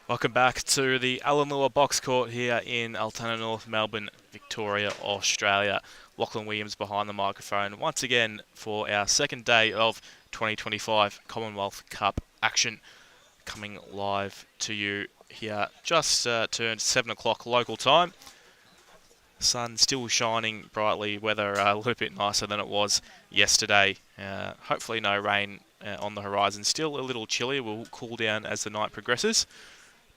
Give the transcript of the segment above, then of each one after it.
Welcome back to the Lewer box court here in Altona, North Melbourne, Victoria, Australia. Lachlan Williams behind the microphone once again for our second day of 2025 Commonwealth Cup action, coming live to you here just turned 7 o'clock local time. Sun still shining brightly, weather a little bit nicer than it was yesterday. Hopefully no rain on the horizon. Still a little chilly, will cool down as the night progresses.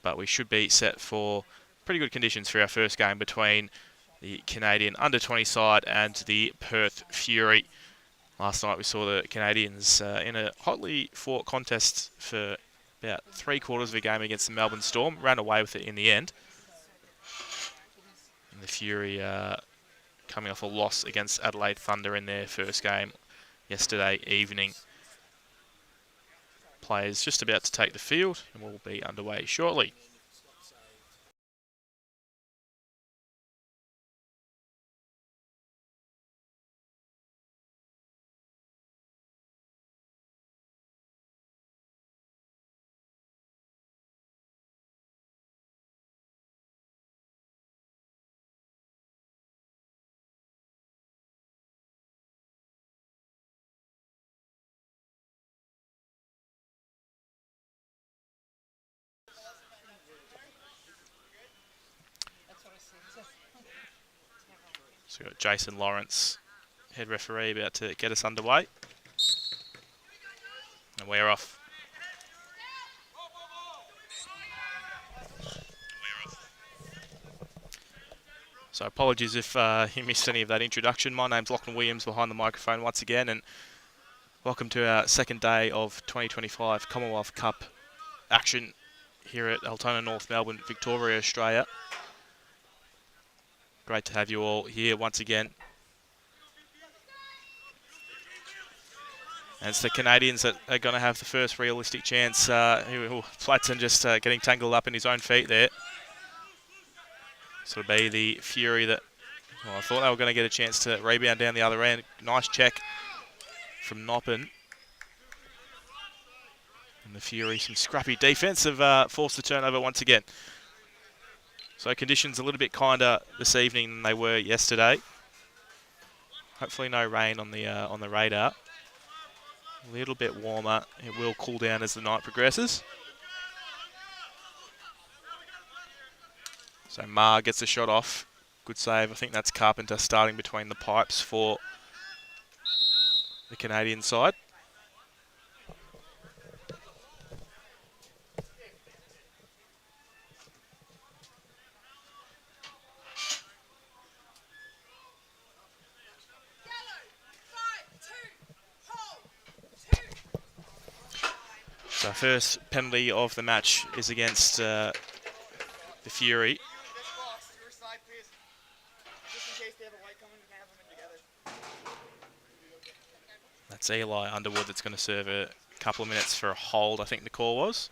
But we should be set for pretty good conditions for our first game between the Canadian under-20 side and the Perth Fury. Last night we saw the Canadians in a hotly fought contest for about 3/4 of a game against the Melbourne Storm. Ran away with it in the end. And the Fury coming off a loss against Adelaide Thunder in their first game yesterday evening. Players just about to take the field and we'll be underway shortly. So we've got Jason Lawrence, head referee, about to get us underway. And we're off. So apologies if you missed any of that introduction. My name's Lachlan Williams behind the microphone once again, and welcome to our second day of 2025 Commonwealth Cup action here at Altona, North Melbourne, Victoria, Australia. Great to have you all here once again. And it's the Canadians that are going to have the first realistic chance. Flatson just getting tangled up in his own feet there. So it'll be the Fury that, well, I thought they were going to get a chance to rebound down the other end. Nice check from Noppen. And the Fury, some scrappy defense, have forced the turnover once again. So conditions a little bit kinder this evening than they were yesterday. Hopefully no rain on the radar. A little bit warmer. It will cool down as the night progresses. So Ma gets the shot off. Good save. I think that's Carpenter starting between the pipes for the Canadian side. So first penalty of the match is against the Fury. That's Eli Underwood that's going to serve a couple of minutes for a hold, I think the call was.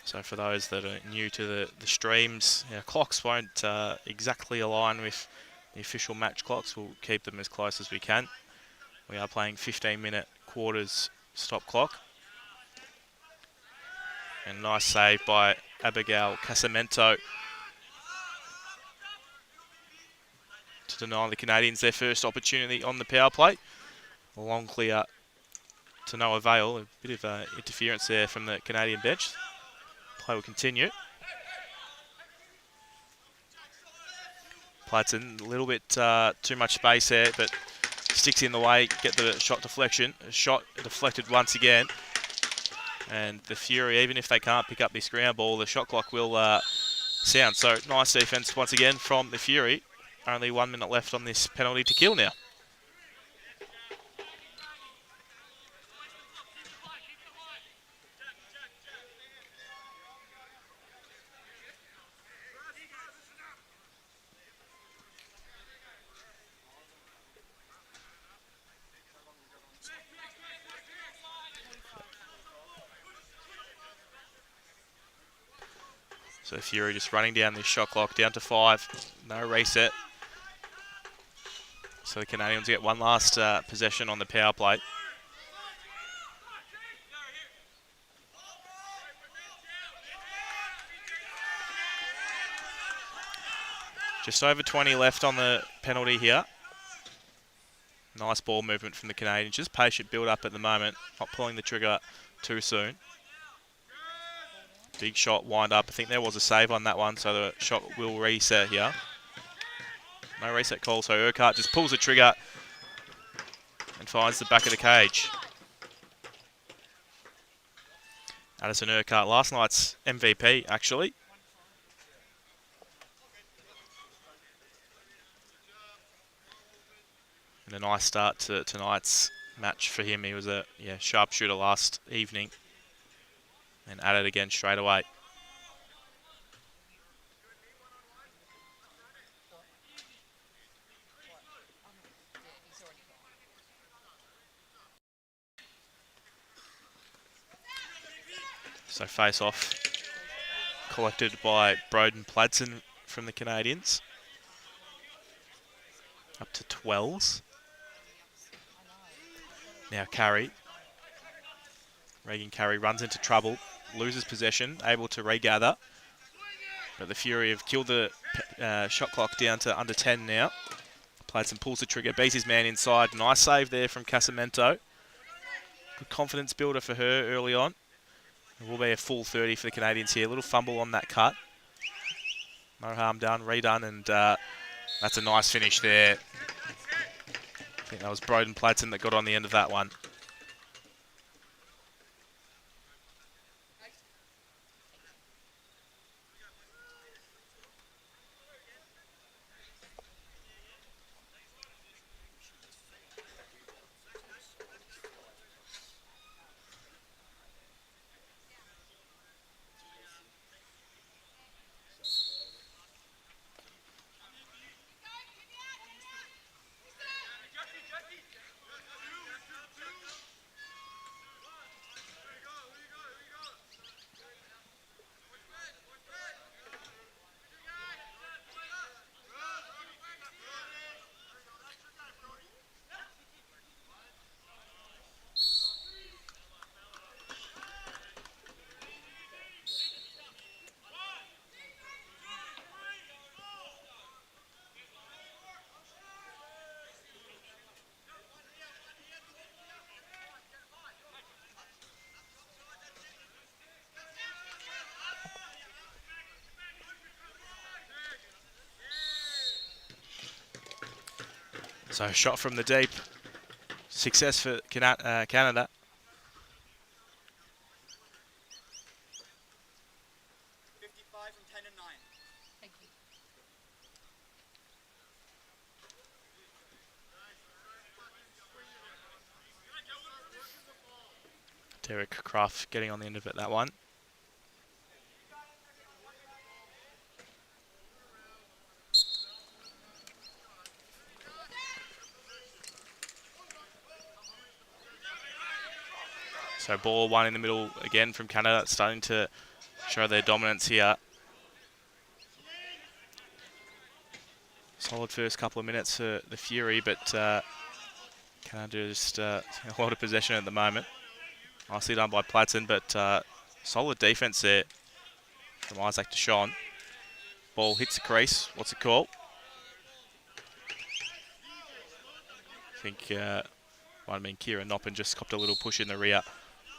So for those that are new to the streams, our clocks won't exactly align with the official match clocks. We'll keep them as close as we can. We are playing 15-minute quarters stop clock. And nice save by Abigail Casamento to deny the Canadians their first opportunity on the power play. A long clear to no avail. A bit of interference there from the Canadian bench. Play will continue. Platson, a little bit too much space there, but sticks in the way, get the shot deflection. A shot deflected once again. And the Fury, even if they can't pick up this ground ball, the shot clock will sound. So nice defense once again from the Fury. Only 1 minute left on this penalty to kill now. So Fury just running down this shot clock, down to 5. No reset. for the Canadians to get one last possession on the power play. Just over 20 left on the penalty here. Nice ball movement from the Canadians. Just patient build-up at the moment. Not pulling the trigger too soon. Big shot, wind up. I think there was a save on that one, so the shot will reset here. No reset call, so Urquhart just pulls the trigger and finds the back of the cage. Addison Urquhart, last night's MVP, actually. And a nice start to tonight's match for him. He was a sharpshooter last evening and added again straight away. So face off collected by Broden Pladsen from the Canadians. Up to 12s. Now Carey. Regan Carey runs into trouble, loses possession, able to regather. But the Fury have killed the shot clock down to under 10 now. Pladsen pulls the trigger, beats his man inside. Nice save there from Casamento. Good confidence builder for her early on. It will be a full 30 for the Canadians here. A little fumble on that cut. No harm done, redone, and that's a nice finish there. I think that was Broden Pladsen that got on the end of that one. So shot from the deep. Success for Canada. Derek Craft getting on the end of it, that one. So ball one in the middle again from Canada, starting to show their dominance here. Solid first couple of minutes for the Fury, but Canada just a lot of possession at the moment. Nicely done by Pladsen, but solid defense there from Isaac Deshawn. Ball hits the crease. What's it called? I think might have been Kieran Noppen just copped a little push in the rear.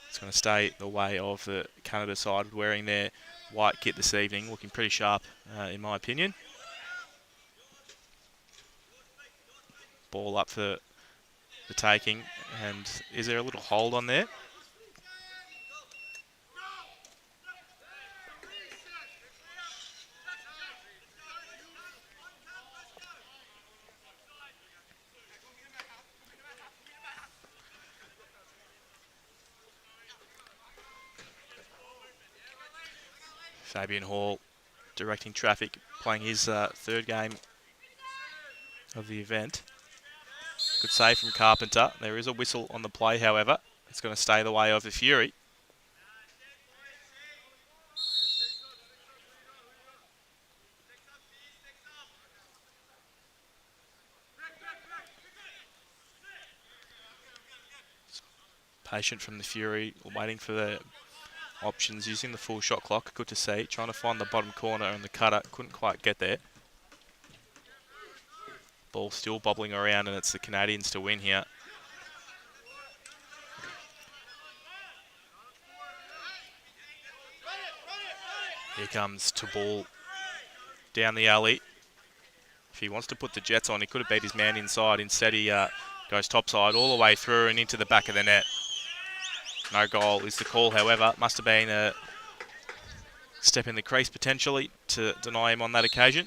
It's going to stay the way of the Canada side, wearing their white kit this evening, looking pretty sharp in my opinion. Ball up for the taking, and is there a little hold on there? Fabian Hall directing traffic, playing his third game of the event. Good save from Carpenter. There is a whistle on the play, however. It's going to stay the way of the Fury. Patient from the Fury, waiting for the options, using the full shot clock. Good to see. Trying to find the bottom corner and the cutter. Couldn't quite get there. Ball still bobbling around, and it's the Canadians to win here. Here comes to ball down the alley. If he wants to put the Jets on, he could have beat his man inside. Instead, he goes topside all the way through and into the back of the net. No goal is the call, however. Must have been a step in the crease potentially to deny him on that occasion.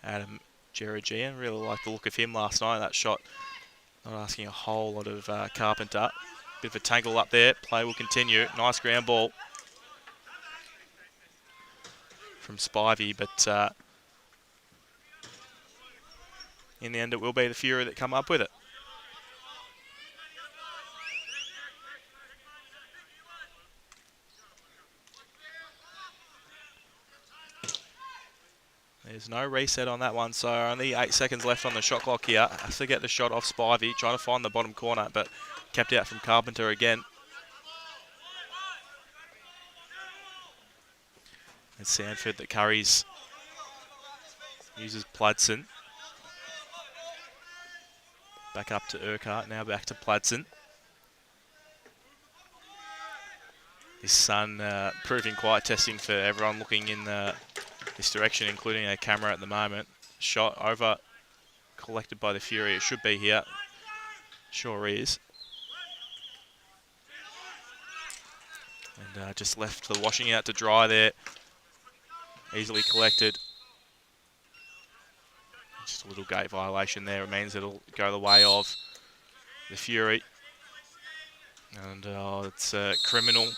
Adam Georgian, really liked the look of him last night. That shot, not asking a whole lot of Carpenter. Bit of a tangle up there. Play will continue. Nice ground ball from Spivey, but in the end it will be the Fury that come up with it. There's no reset on that one, so only 8 seconds left on the shot clock here. Has to get the shot off Spivey, trying to find the bottom corner, but kept out from Carpenter again. It's Sanford that carries, uses Pladson. Back up to Urquhart, now back to Pladson. His son proving quite testing for everyone looking in this direction, including a camera at the moment. Shot over, collected by the Fury. It should be here. Sure is. And just left the washing out to dry there. Easily collected. Just a little gate violation there. It means it'll go the way of the Fury. And it's a criminal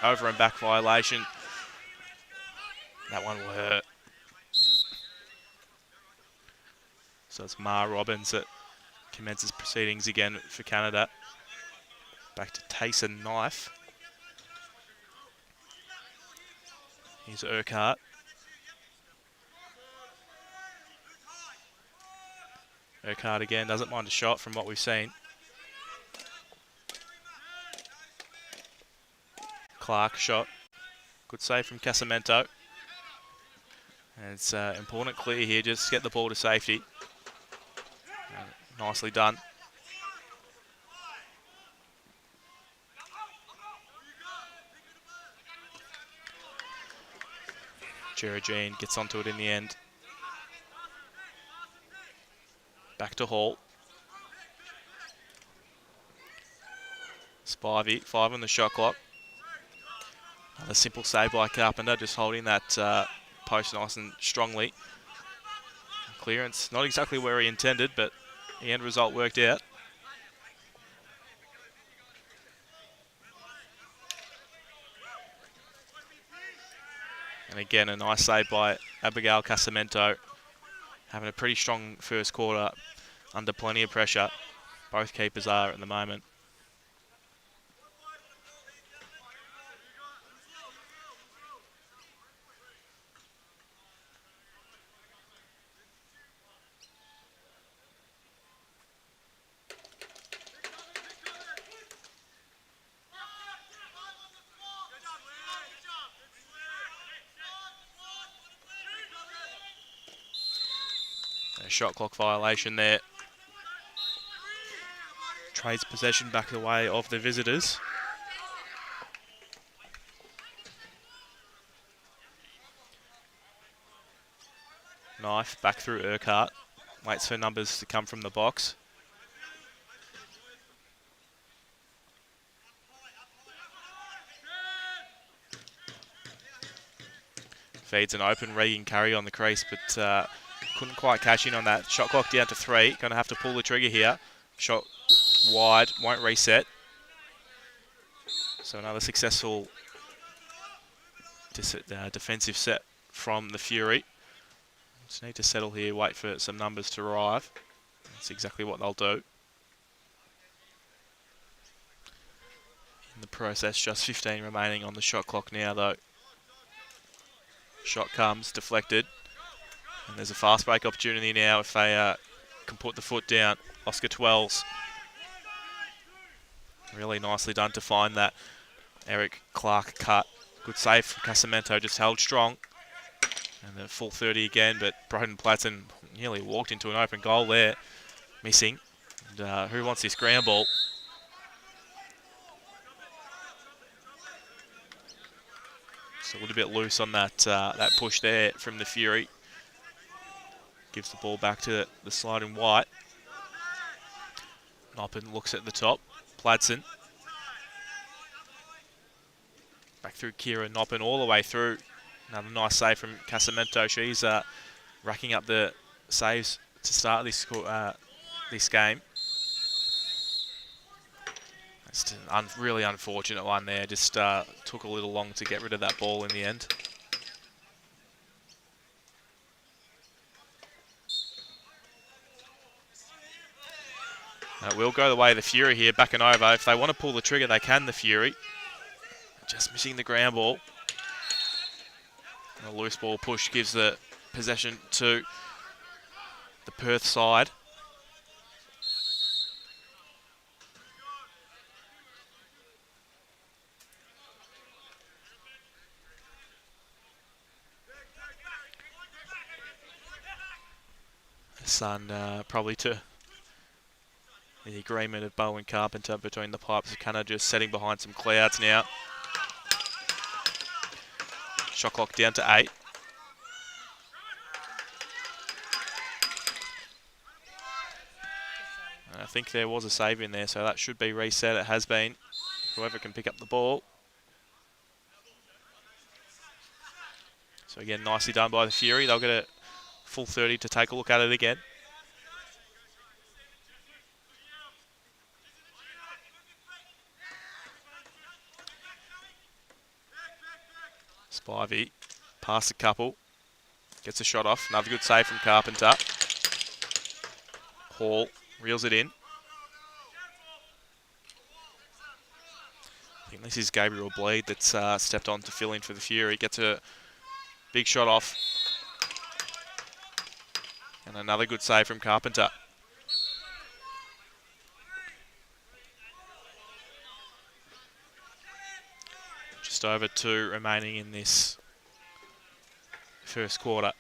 over and back violation. That one will hurt. So it's Ma Robbins that commences proceedings again for Canada. Back to Tayson Knife. Here's Urquhart. Urquhart again, doesn't mind a shot from what we've seen. Clark shot. Good save from Casamento. And it's important clear here, just get the ball to safety. Nicely done. Geragine gets onto it in the end. Back to Hall. Spivey, 5 on the shot clock. Another simple save by Carpenter, just holding that post nice and strongly. Clearance, not exactly where he intended, but the end result worked out. And again, a nice save by Abigail Casamento. Having a pretty strong first quarter under plenty of pressure. Both keepers are at the moment. Shot clock violation there. Trades possession back the way of the visitors. Knife back through Urquhart. Waits for numbers to come from the box. Feeds an open Regan carry on the crease, but couldn't quite cash in on that. Shot clock down to 3. Going to have to pull the trigger here. Shot wide, won't reset. So another successful defensive set from the Fury. Just need to settle here, wait for some numbers to arrive. That's exactly what they'll do. In the process, just 15 remaining on the shot clock now, though. Shot comes, deflected. And there's a fast break opportunity now if they can put the foot down. Oscar Twells. Really nicely done to find that Eric Clark cut. Good save from Casamento, just held strong. And the full 30 again, but Broden Platson nearly walked into an open goal there, missing. And, who wants this ground ball? It's a little bit loose on that that push there from the Fury. Gives the ball back to the sliding white. Noppin looks at the top. Platson. Back through Kira Noppin all the way through. Another nice save from Casamento. She's racking up the saves to start this game. It's a really unfortunate one there. Just took a little long to get rid of that ball in the end. It will go the way of the Fury here, backing over. If they want to pull the trigger, they can, the Fury. Just missing the ground ball. And a loose ball push gives the possession to the Perth side. Sun probably to the agreement of Bowen Carpenter between the pipes. Kind of just setting behind some clouds now. Shot clock down to 8. And I think there was a save in there, so that should be reset. It has been. Whoever can pick up the ball. So again, nicely done by the Fury. They'll get a full 30 to take a look at it again. Spivey past a couple. Gets a shot off. Another good save from Carpenter. Hall reels it in. I think this is Gabriel Bleed that's stepped on to fill in for the Fury. Gets a big shot off. And another good save from Carpenter. Just over 2 remaining in this first quarter.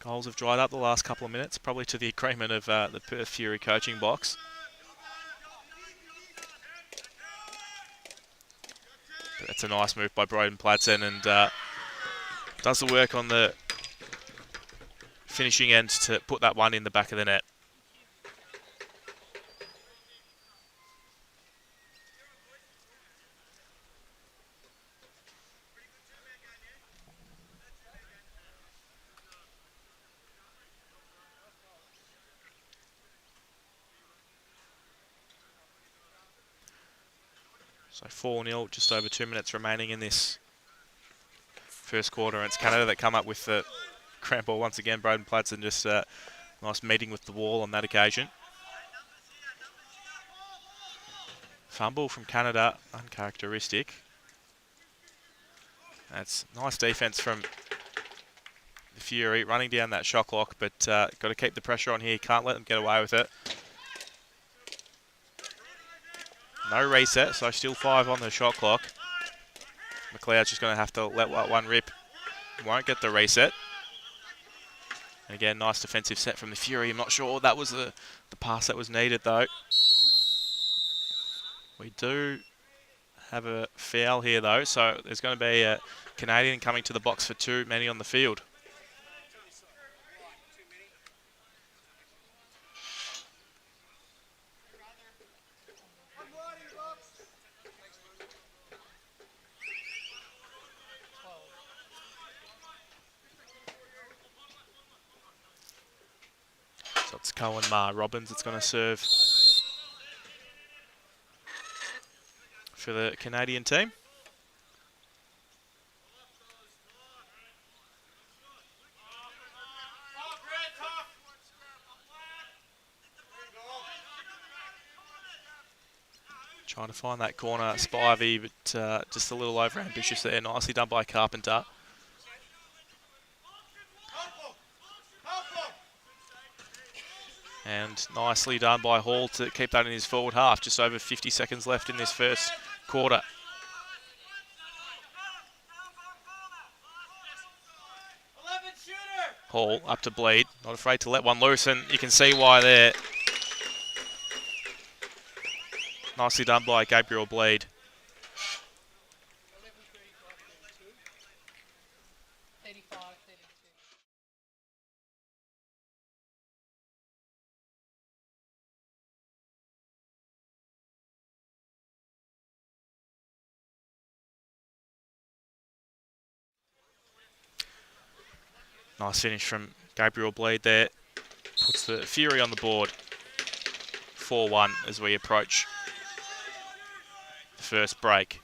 Goals have dried up the last couple of minutes, probably to the agreement of the Perth Fury coaching box. But that's a nice move by Broden Platson, and does the work on the finishing end to put that one in the back of the net. So 4-0, just over 2 minutes remaining in this first quarter. And it's Canada that come up with the cramp ball once again. Broden Platson just nice meeting with the wall on that occasion. Fumble from Canada, uncharacteristic. That's nice defense from the Fury, running down that shot clock, but got to keep the pressure on here. Can't let them get away with it. No reset, so still 5 on the shot clock. McLeod's just going to have to let one rip. Won't get the reset. And again, nice defensive set from the Fury. I'm not sure that was the pass that was needed, though. We do have a foul here, though, so there's going to be a Canadian coming to the box for 2, many on the field. So it's Cohen Robbins that's going to serve for the Canadian team. Trying to find that corner, Spivey, but just a little over ambitious there. Nicely done by Carpenter. And nicely done by Hall to keep that in his forward half. Just over 50 seconds left in this first quarter. Hall up to Bleed, not afraid to let one loose, and you can see why there. Nicely done by Gabriel Bleed. Nice finish from Gabriel Bleed there. Puts the Fury on the board. 4-1 as we approach the first break.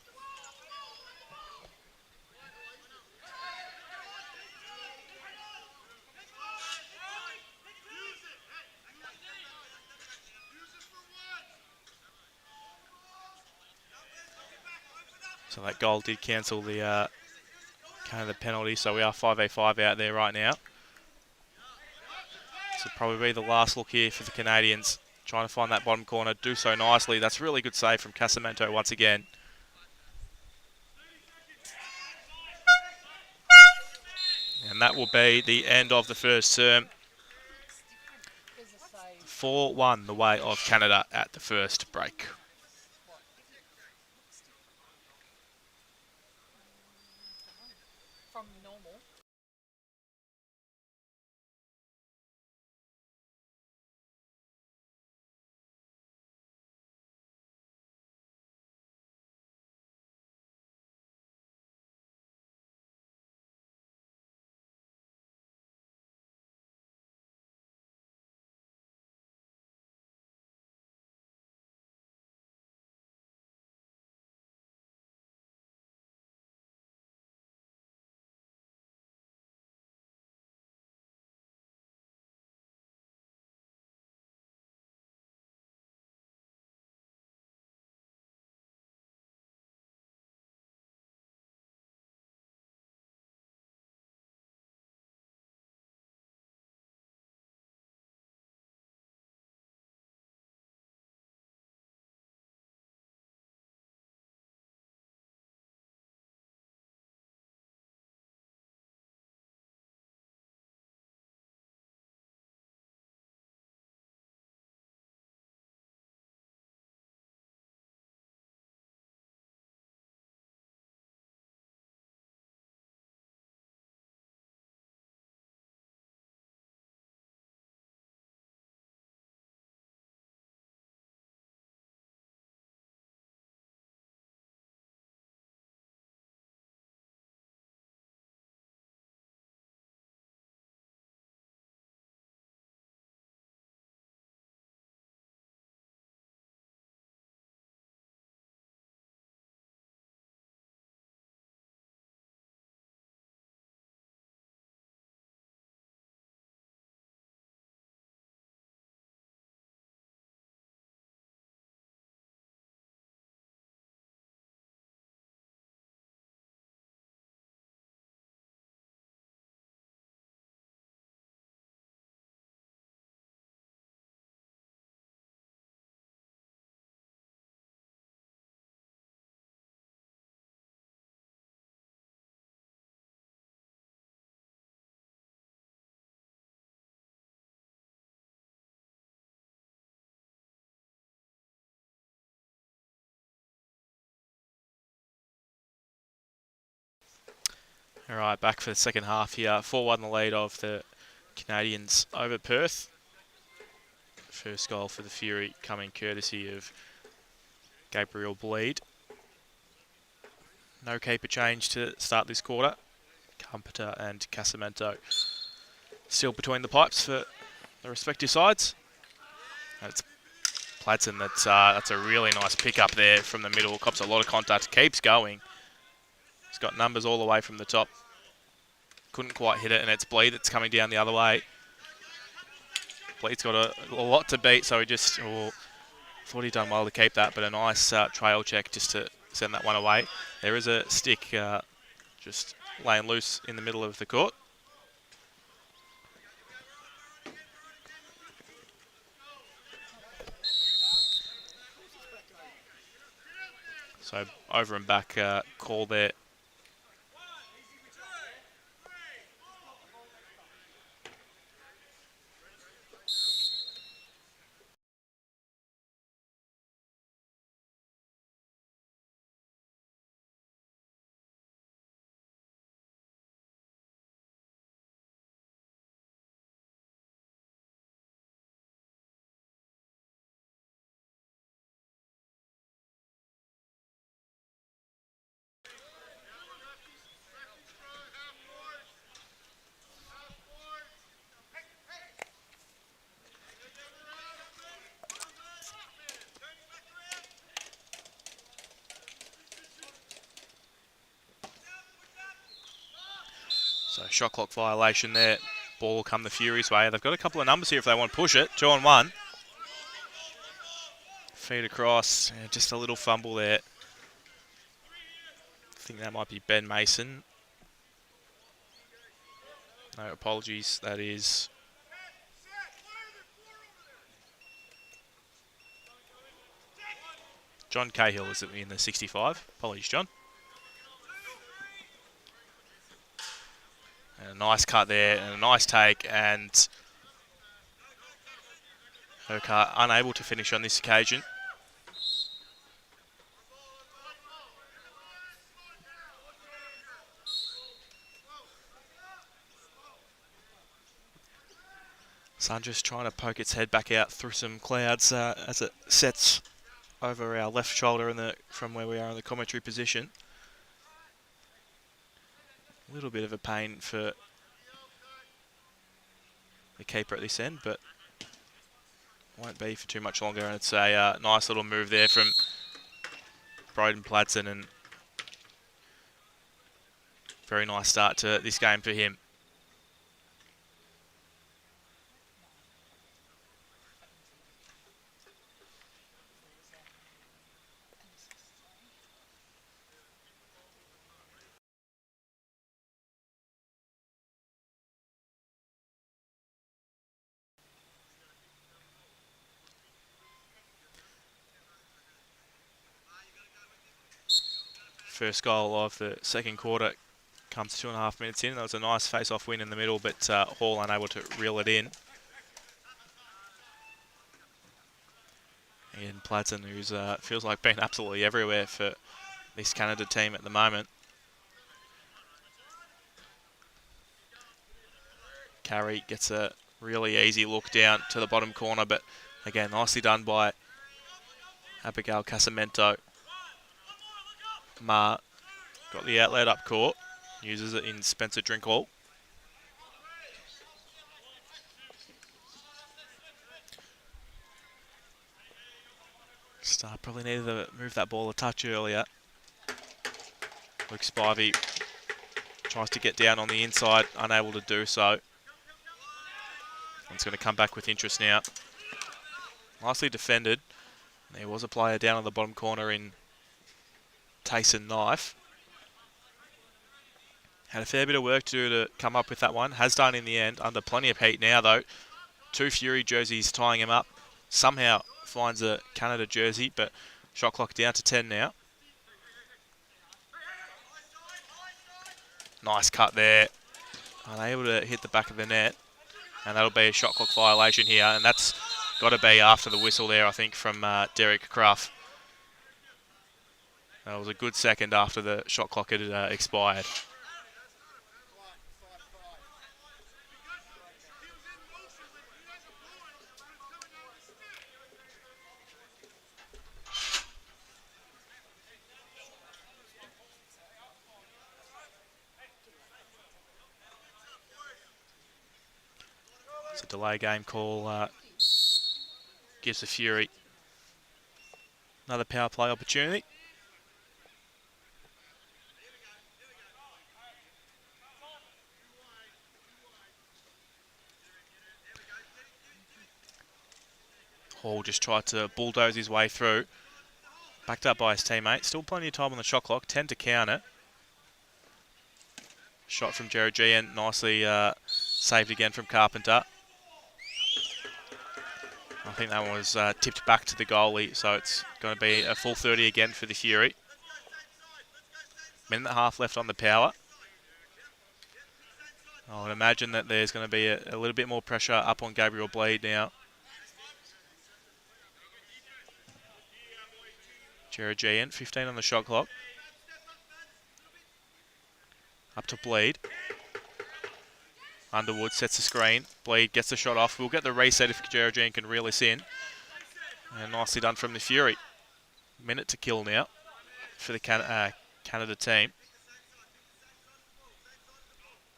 So that goal did cancel the Canada penalty, so we are 5v5 out there right now. This will probably be the last look here for the Canadians. Trying to find that bottom corner, do so nicely. That's a really good save from Casamento once again. And that will be the end of the first term. 4-1 the way of Canada at the first break. All right, back for the second half here. 4-1 the lead of the Canadians over Perth. First goal for the Fury coming courtesy of Gabriel Bleed. No keeper change to start this quarter. Carpenter and Casamento still between the pipes for the respective sides. And it's Pladsen that's a really nice pick up there from the middle. Cops a lot of contact, keeps going. He's got numbers all the way from the top. Couldn't quite hit it, and it's Bleed that's coming down the other way. Bleed's got a lot to beat, so he just Thought he'd done well to keep that, but a nice trail check just to send that one away. There is a stick just laying loose in the middle of the court. So over and back call there. So shot clock violation there. Ball will come the Furies' way. They've got a couple of numbers here if they want to push it. 2 on 1. Feed across. Yeah, just a little fumble there. I think that might be Ben Mason. No apologies. That is John Cahill is in the 65. Apologies, John. And a nice cut there and a nice take, and Urquhart unable to finish on this occasion. Sun just trying to poke its head back out through some clouds as it sets over our left shoulder from where we are in the commentary position. A little bit of a pain for the keeper at this end, but won't be for too much longer. And it's a nice little move there from Broden Pladsen, and very nice start to this game for him. First goal of the second quarter comes 2.5 minutes in. That was a nice face-off win in the middle, but Hall unable to reel it in. And Pladsen, who's feels like been absolutely everywhere for this Canada team at the moment. Carey gets a really easy look down to the bottom corner, but again, nicely done by Abigail Casamento. Ma got the outlet up court, uses it in Spencer Drinkwall. Star probably needed to move that ball a touch earlier. Luke Spivey tries to get down on the inside, unable to do so. It's going to come back with interest now. Nicely defended. There was a player down on the bottom corner in Tayson Knife. Had a fair bit of work to do to come up with that one. Has done in the end, under plenty of heat now though. 2 Fury jerseys tying him up. Somehow finds a Canada jersey, but shot clock down to 10 now. Nice cut there. Unable to hit the back of the net. And that'll be a shot clock violation here. And that's got to be after the whistle there, I think, from Derek Cruff. That was a good second after the shot clock had expired. It's a delay game call. Gives the Fury another power play opportunity. Hall just tried to bulldoze his way through. Backed up by his teammate. Still plenty of time on the shot clock. 10 to count it. Shot from Jared Gian. Nicely saved again from Carpenter. I think that one was tipped back to the goalie, so it's going to be a full 30 again for the Fury. Minute and a half left on the power. I would imagine that there's going to be a little bit more pressure up on Gabriel Bleed now. Jared Gian, 15 on the shot clock. Up to Bleed. Underwood sets the screen. Bleed gets the shot off. We'll get the reset if Jared Gian can reel us in. And nicely done from the Fury. Minute to kill now for the Canada team.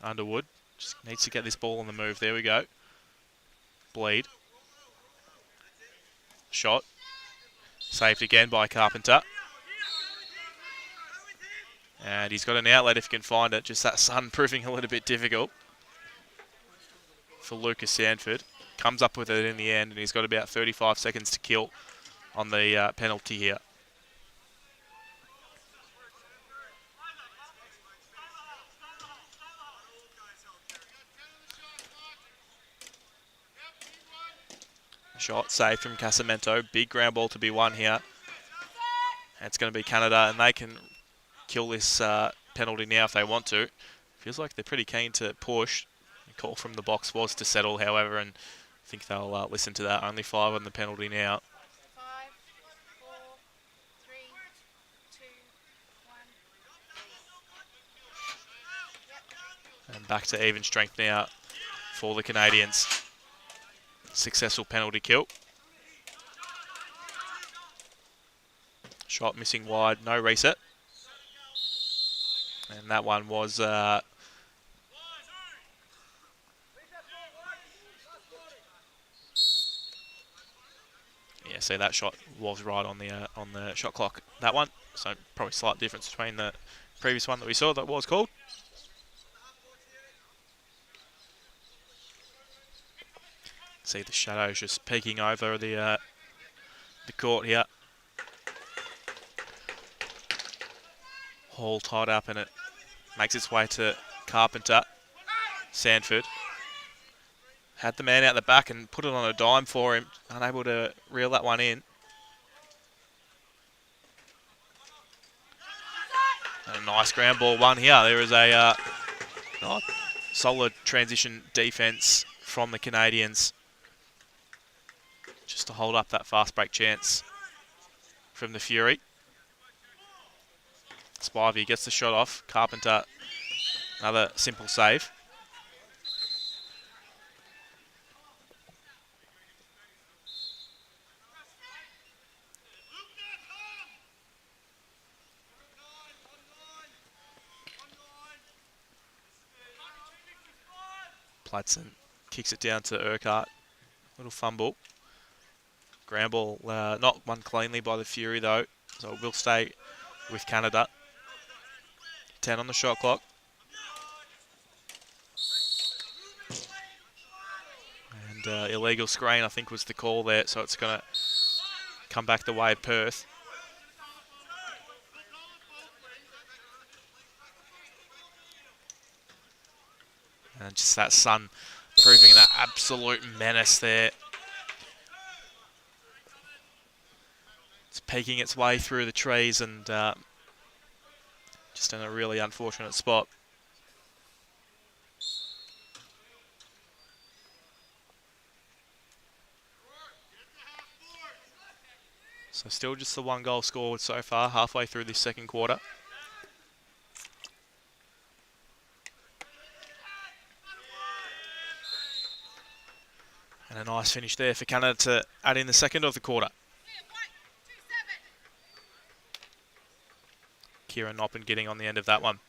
Underwood just needs to get this ball on the move. There we go. Bleed. Shot. Saved again by Carpenter. And he's got an outlet if he can find it. Just that sun proving a little bit difficult for Lucas Sanford. Comes up with it in the end, and he's got about 35 seconds to kill on the penalty here. Shot saved from Casamento. Big ground ball to be won here. And it's going to be Canada, and they can kill this penalty now if they want to. Feels like they're pretty keen to push. The call from the box was to settle, however, and I think they'll listen to that. Only 5 on the penalty now. 5, 4, 3, 2, 1. And back to even strength now for the Canadians. Successful penalty kill. Shot missing wide, no reset. And that one was see that shot was right on the shot clock. That one, so probably slight difference between the previous one that we saw that was called. See the shadows just peeking over the court here. Hall tied up, and it makes its way to Carpenter. Sanford had the man out the back and put it on a dime for him. Unable to reel that one in. And a nice ground ball one here. There is a solid transition defence from the Canadians, just to hold up that fast break chance from the Fury. Spivey gets the shot off. Carpenter, another simple save. Platson kicks it down to Urquhart. Little fumble. Ground ball, not won cleanly by the Fury though, so it will stay with Canada. 10 on the shot clock. And illegal screen, I think, was the call there, so it's going to come back the way of Perth. And just that sun proving an absolute menace there. It's peeking its way through the trees and just in a really unfortunate spot. So still just the 1 goal scored so far, halfway through this second quarter. And a nice finish there for Canada to add in the second of the quarter. Kieran Noppen getting on the end of that one.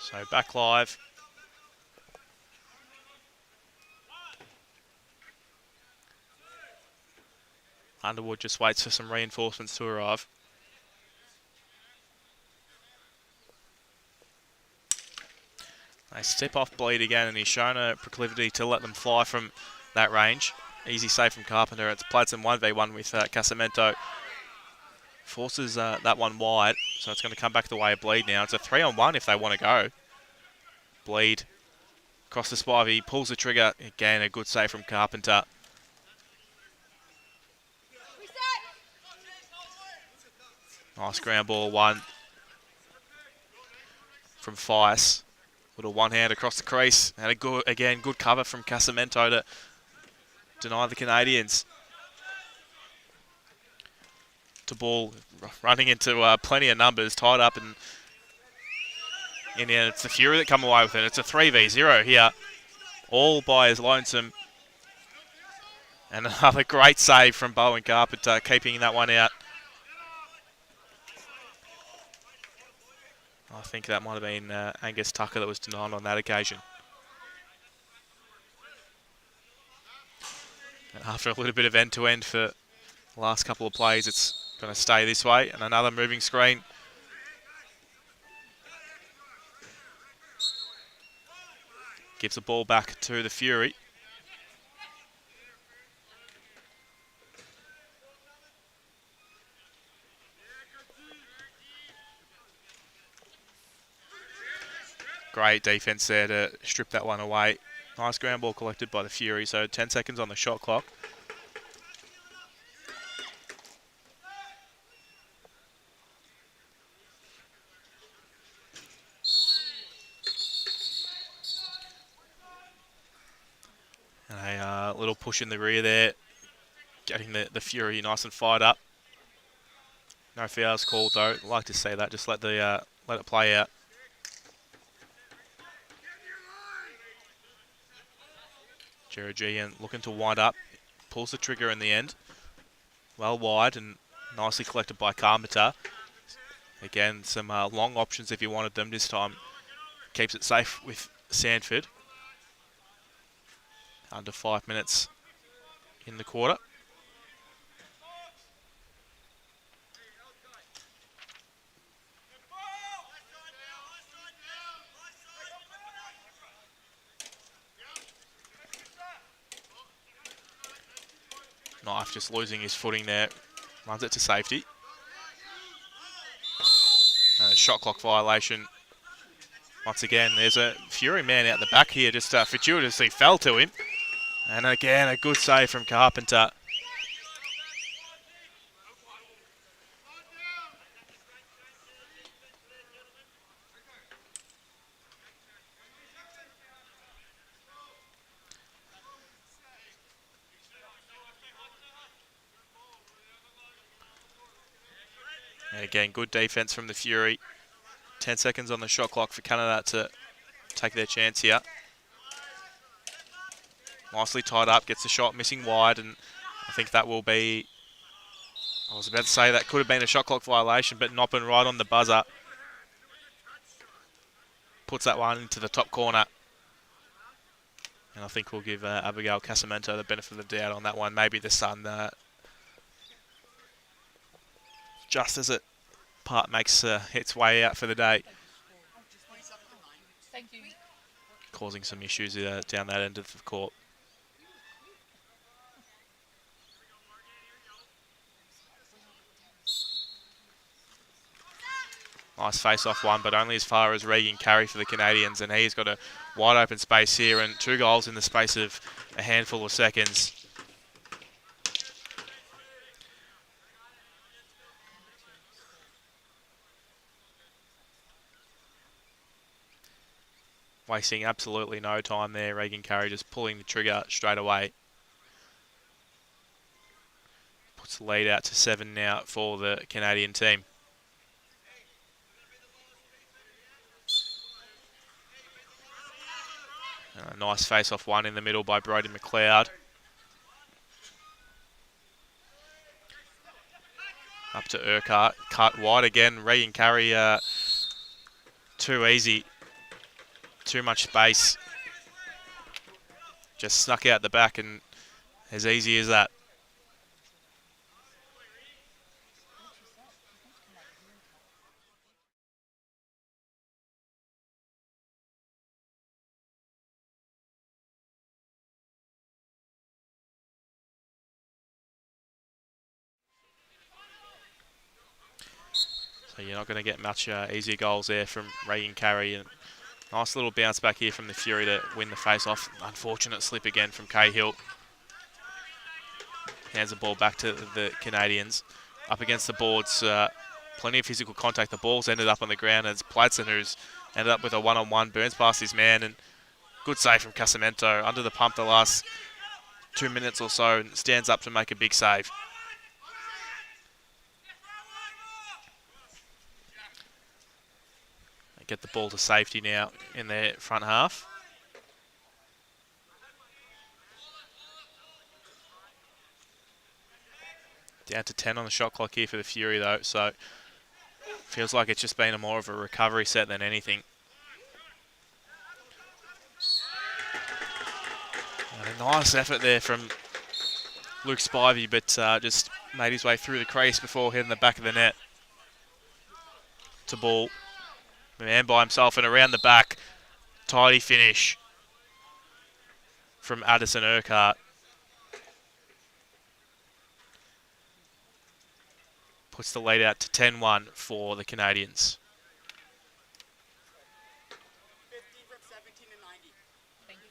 So back live. Underwood just waits for some reinforcements to arrive. They step off bleed again, and he's shown a proclivity to let them fly from that range. Easy save from Carpenter. It's Pladsen 1v1 with Casamento. Forces that one wide, so it's going to come back the way of Bleed now. It's a 3-on-1 if they want to go. Bleed across the spivey, pulls the trigger. Again, a good save from Carpenter. Nice ground ball one from Fice. Little one hand across the crease. And a good, again, good cover from Casamento to deny the Canadians. To ball running into plenty of numbers, tied up, and in the end, it's the Fury that come away with it. It's a 3v0 here, all by his lonesome. And another great save from Bowen Carpenter, keeping that one out. I think that might have been Angus Tucker that was denied on that occasion. And after a little bit of end-to-end for the last couple of plays, it's going to stay this way. And another moving screen. Gives the ball back to the Fury. Great defence there to strip that one away. Nice ground ball collected by the Fury, so 10 seconds on the shot clock. And a little push in the rear there, getting the Fury nice and fired up. No fouls called though. I'd like to see that. Just let it play out. Georgian looking to wind up, pulls the trigger in the end. Well wide and nicely collected by Carpenter. Again, some long options if you wanted them. This time keeps it safe with Sanford. Under 5 minutes in the quarter. Knife just losing his footing there. Runs it to safety. And a shot clock violation. Once again, there's a Fury man out the back here, just fortuitously fell to him. And again, a good save from Carpenter. And again, good defence from the Fury. 10 seconds on the shot clock for Canada to take their chance here. Nicely tied up, gets the shot missing wide, and I think that will be, I was about to say that could have been a shot clock violation, but Noppen right on the buzzer. Puts that one into the top corner. And I think we'll give Abigail Casamento the benefit of the doubt on that one. Maybe the sun, just as it makes its way out for the day. Thank you. Causing some issues down that end of the court. Nice face-off one, but only as far as Regan Carey for the Canadians, and he's got a wide open space here and 2 goals in the space of a handful of seconds. Wasting absolutely no time there. Regan Carey just pulling the trigger straight away. Puts the lead out to 7 now for the Canadian team. A nice face-off one in the middle by Brody McLeod. Up to Urquhart. Cut wide again. Regan Carey too easy. Too much space. Just snuck out the back and as easy as that. So you're not going to get much easier goals there from Reagan Carey. And nice little bounce back here from the Fury to win the face-off. Unfortunate slip again from Cahill. Hands the ball back to the Canadians. Up against the boards, plenty of physical contact. The ball's ended up on the ground, and it's Pladson who's ended up with a one-on-one. Burns past his man, and good save from Casamento. Under the pump the last 2 minutes or so, and stands up to make a big save. They get the ball to safety now in their front half. Down to 10 on the shot clock here for the Fury though, so feels like it's just been more of a recovery set than anything. And a nice effort there from Luke Spivey, but just made his way through the crease before hitting the back of the net. To ball. The man by himself and around the back. Tidy finish from Addison Urquhart. Puts the lead out to 10-1 for the Canadians. 50 from 17 to 90. Thank you.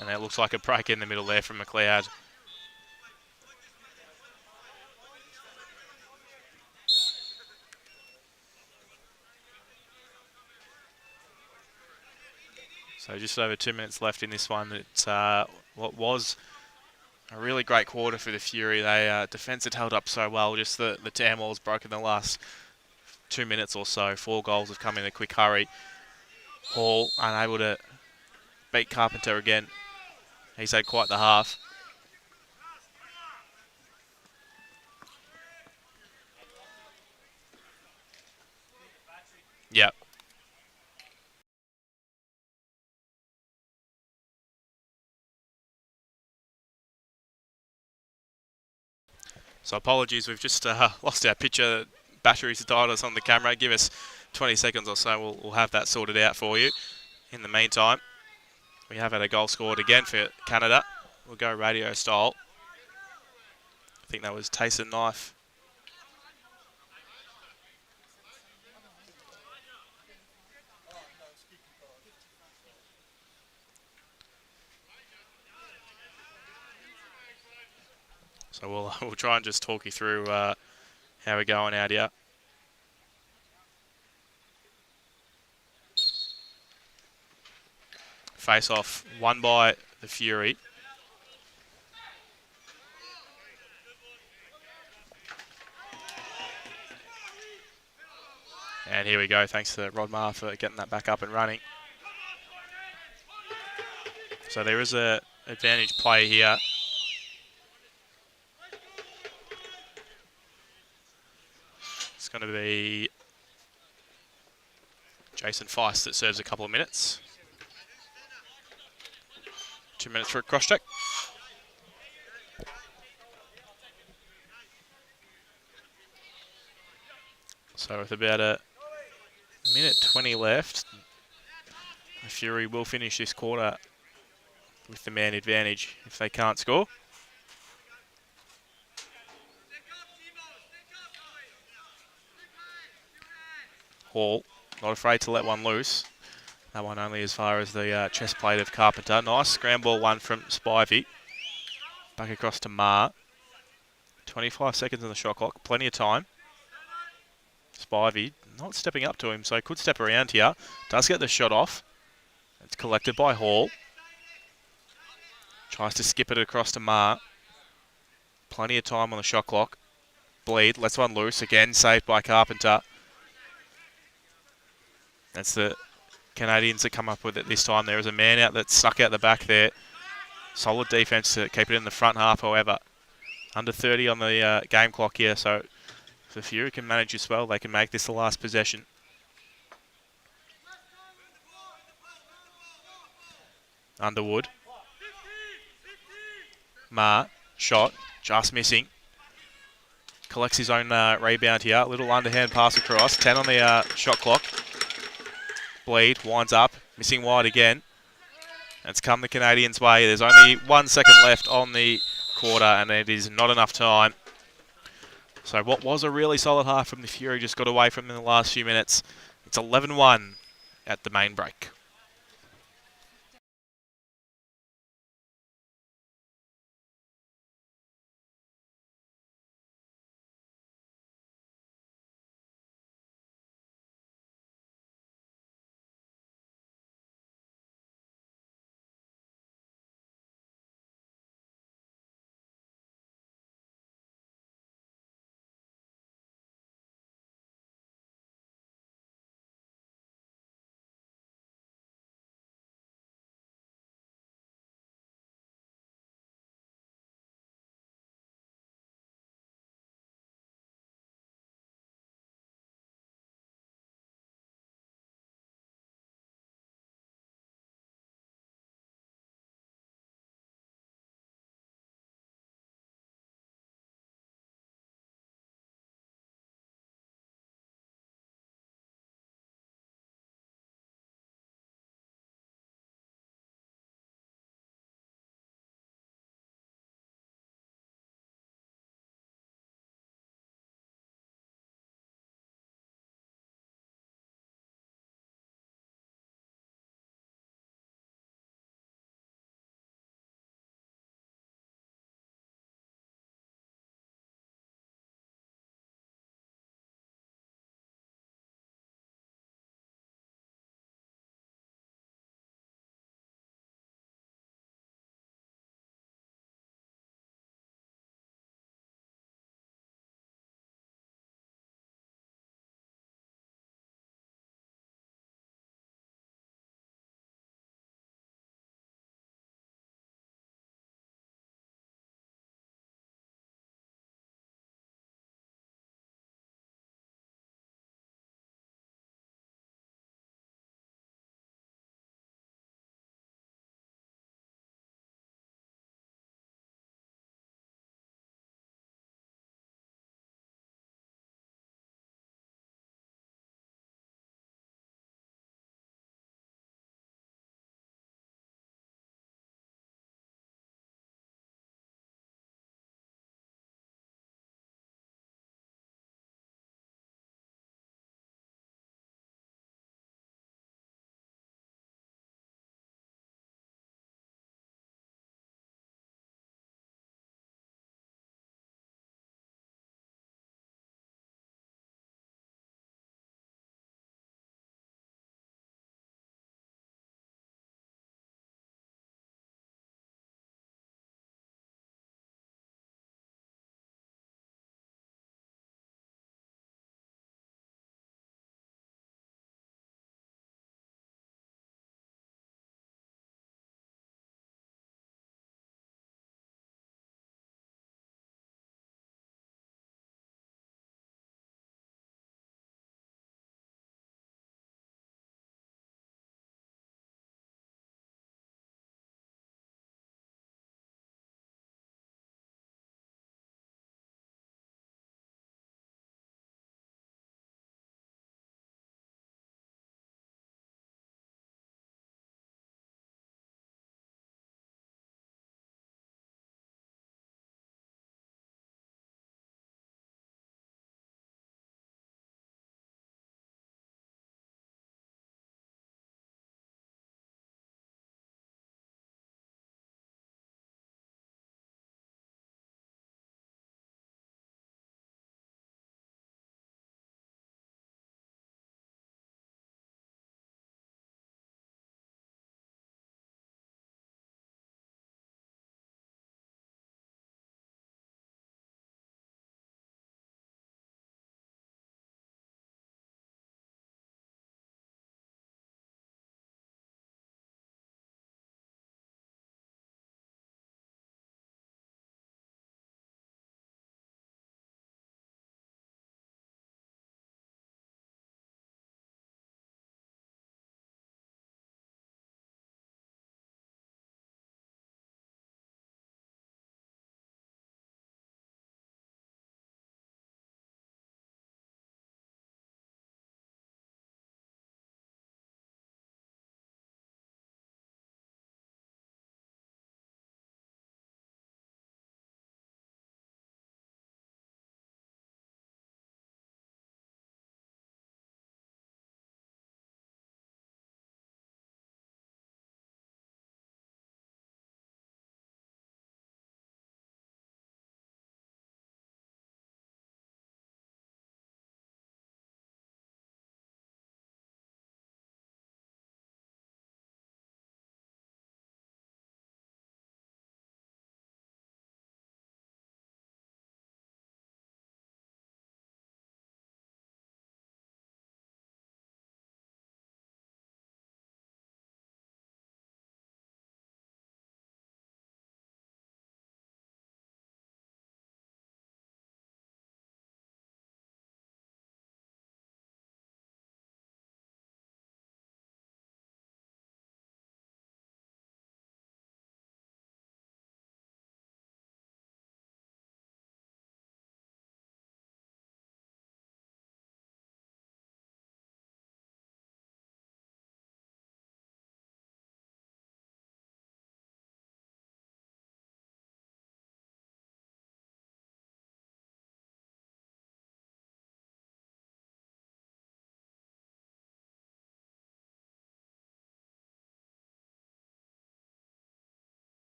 And that looks like a break in the middle there from McLeod. So just over 2 minutes left in this one. It's what was a really great quarter for the Fury. They defence had held up so well. Just the turmoil's broken the last 2 minutes or so. 4 goals have come in a quick hurry. Hall unable to beat Carpenter again. He's had quite the half. Yep. So apologies, we've just lost our picture. Batteries died us on the camera. Give us 20 seconds or so. We'll have that sorted out for you. In the meantime, we have had a goal scored again for Canada. We'll go radio style. I think that was Tayson Knife. So we'll try and just talk you through how we're going out here. Face off won by the Fury. And here we go. Thanks to Rodmar for getting that back up and running. So there is a advantage play here. It's going to be Jason Feist that serves a couple of minutes. 2 minutes for a cross check. So with about a minute 20 left, the Fury will finish this quarter with the man advantage if they can't score. Hall, not afraid to let one loose. That one only as far as the chest plate of Carpenter. Nice scramble one from Spivey. Back across to Ma. 25 seconds on the shot clock, plenty of time. Spivey not stepping up to him, so could step around here. Does get the shot off. It's collected by Hall. Tries to skip it across to Ma. Plenty of time on the shot clock. Bleed, lets one loose. Again, saved by Carpenter. That's the Canadians that come up with it this time. There is a man out that's stuck out the back there. Solid defence to keep it in the front half, however. Under 30 on the game clock here, so if the Fury can manage this well, they can make this the last possession. Underwood. Ma, shot, just missing. collects his own rebound here. Little underhand pass across. 10 on the shot clock. Bleed winds up, missing wide again. It's come the Canadians' way. There's only 1 second left on the quarter, and it is not enough time. So what was a really solid half from the Fury just got away from them in the last few minutes. It's 11-1 at the main break.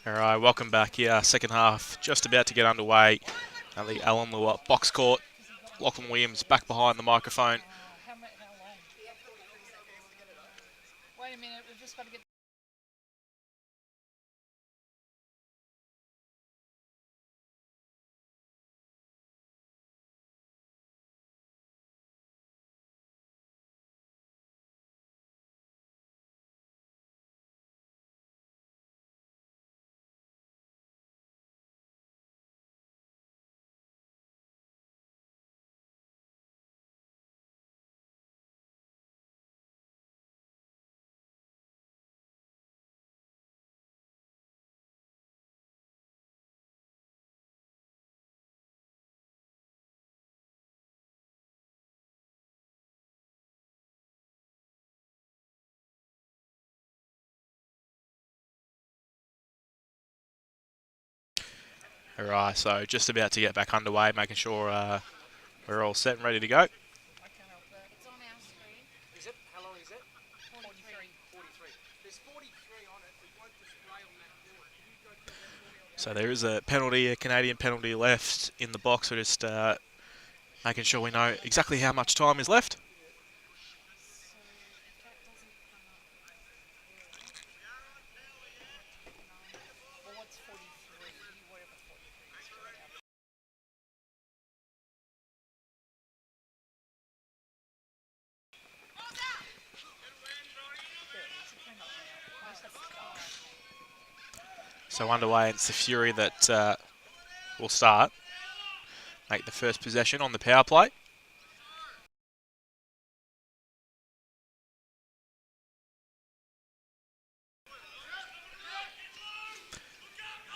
All right, welcome back here. Second half just about to get underway at the Lewer box court. Lachlan Williams back behind the microphone. How long? Wait a minute, we've just got to get. All right, so just about to get back underway, making sure we're all set and ready to go. I can't help that. It's on our screen. Is it? How long is it? 43. 43. There's 43 on it. It won't display on that board. Can you go through that for me? So there is a penalty, a Canadian penalty left in the box. We're just making sure we know exactly how much time is left. So if that doesn't come up. Well, what's 43? Whatever 43 is. Right out. There it is. It came up now. I just have to start. So underway, it's the Fury that will start. Make the first possession on the power play.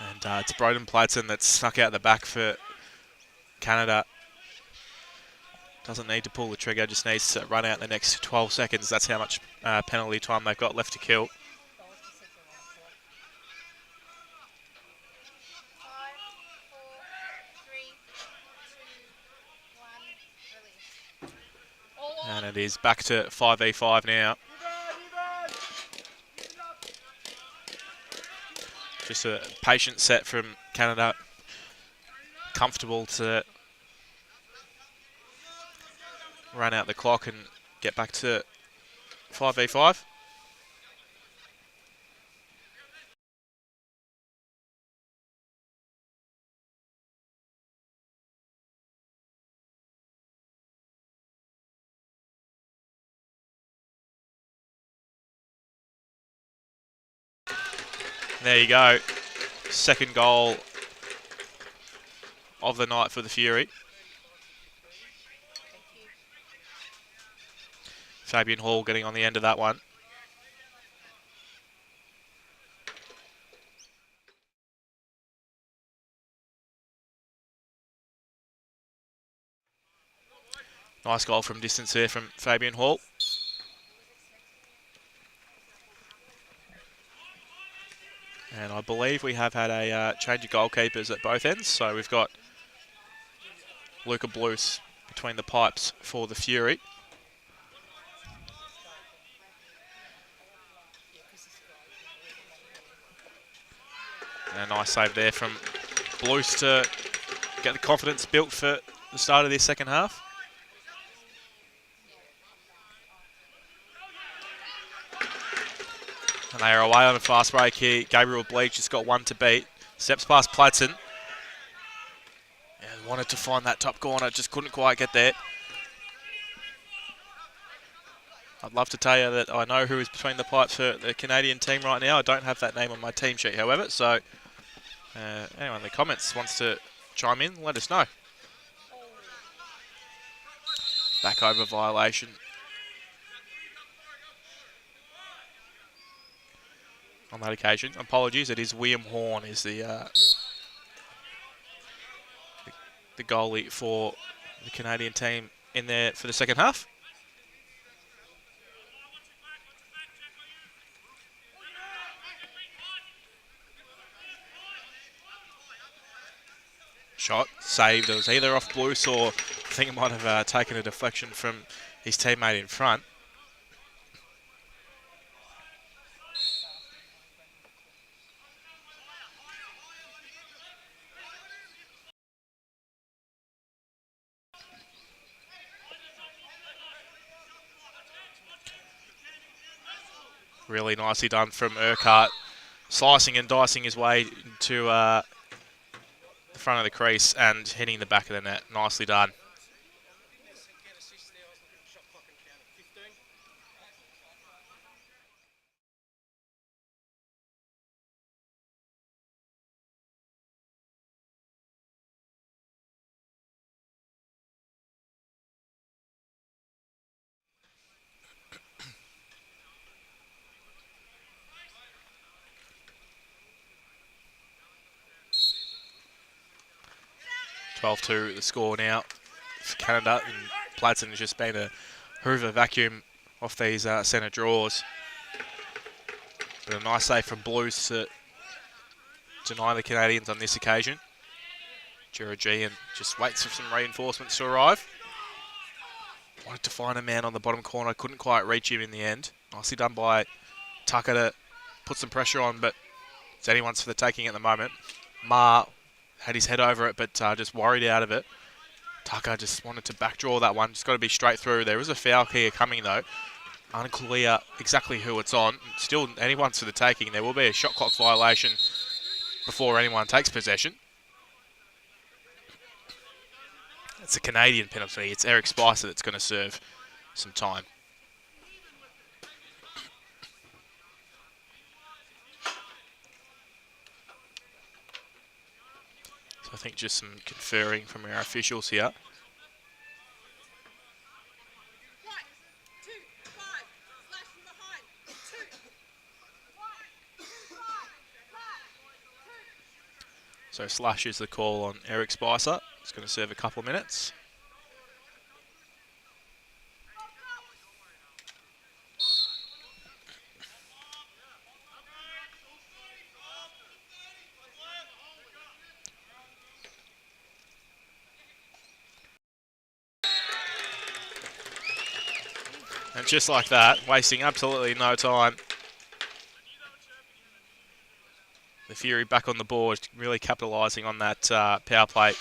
And it's Broden Platson that's snuck out the back for Canada. Doesn't need to pull the trigger, just needs to run out the next 12 seconds. That's how much penalty time they've got left to kill. Oh, it's just said they're on the clock. 5, 4, 3, 2, 1, release. All on. And it is back to 5v5 now. Just a patient set from Canada. Comfortable to run out the clock and get back to 5v5. There you go. Second goal of the night for the Fury. Thank you. Fabian Hall getting on the end of that one. Nice goal from distance there from Fabian Hall. And I believe we have had a change of goalkeepers at both ends. So we've got Luca Blues between the pipes for the Fury. And a nice save there from Blues to get the confidence built for the start of this second half. And they are away on a fast break here. Gabriel Bleach just got one to beat. Steps past Platson. And wanted to find that top corner, just couldn't quite get there. I'd love to tell you that I know who is between the pipes for the Canadian team right now. I don't have that name on my team sheet, however. So anyone in the comments wants to chime in, let us know. Back over violation. On that occasion, apologies. It is William Horn is the goalie for the Canadian team in there for the second half. Shot saved. It was either off Blues or I think it might have taken a deflection from his teammate in front. Really nicely done from Urquhart, slicing and dicing his way to the front of the crease and hitting the back of the net. Nicely done. Get assist there. I was looking at the shot clock and counted 15. 12-2 the score now for Canada, and Pladsen has just been a Hoover vacuum off these centre draws. But a nice save from Blues to deny the Canadians on this occasion. Juragian just waits for some reinforcements to arrive. Wanted to find a man on the bottom corner, couldn't quite reach him in the end. Nicely done by Tucker to put some pressure on, but it's anyone's for the taking at the moment. Ma had his head over it, but just worried out of it. Tucker just wanted to backdraw that one. Just got to be straight through. There is a foul here coming, though. Unclear exactly who it's on. Still anyone's for the taking. There will be a shot clock violation before anyone takes possession. It's a Canadian penalty. It's Eric Spicer that's going to serve some time. So I think just some conferring from our officials here. 1, 2, 5. Slash from behind. 2. So slash is the call on Eric Spicer. It's going to serve a couple of minutes. And just like that, wasting absolutely no time. The Fury back on the board, really capitalising on that power play.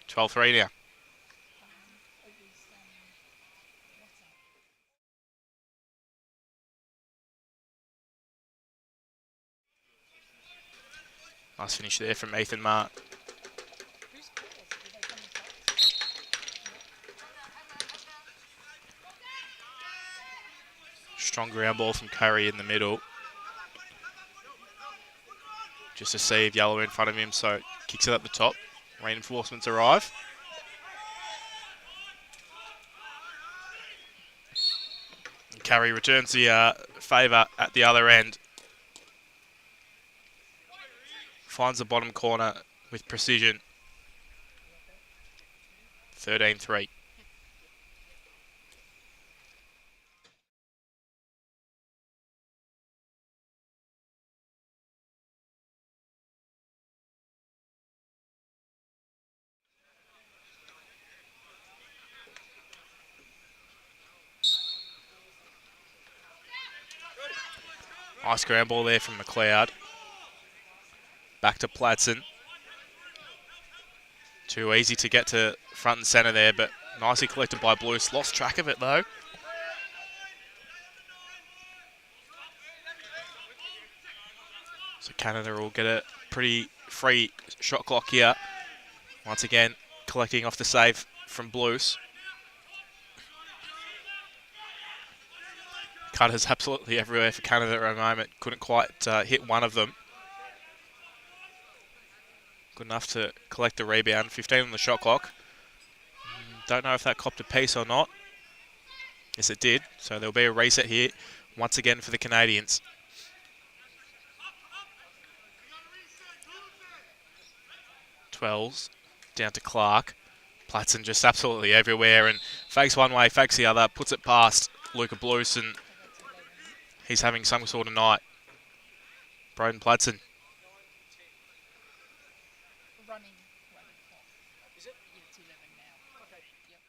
12-3 now. Nice finish there from Ethan Mark. Who's calls? Do they come in first? Strong ground ball from Curry in the middle. Just a sea of yellow in front of him, so kicks it up the top. Reinforcements arrive. And Curry returns the favour at the other end. Finds the bottom corner with precision. 13-3. Nice ground ball there from McLeod. Back to Pladsen. Too easy to get to front and centre there, but nicely collected by Blues. Lost track of it though. So Canada will get a pretty free shot clock here. Once again, collecting off the save from Blues. Cutters absolutely everywhere for Canada at the moment. Couldn't quite hit one of them. Good enough to collect the rebound. 15 on the shot clock. Don't know if that copped a piece or not. Yes, it did. So there'll be a reset here once again for the Canadians. Twelves down to Clark. Pladsen just absolutely everywhere and fakes one way, fakes the other, puts it past Luca Blues, and he's having some sort of night. Broden Pladsen. Running clock. Is it? Yeah, it's 11 now. Okay. Yep.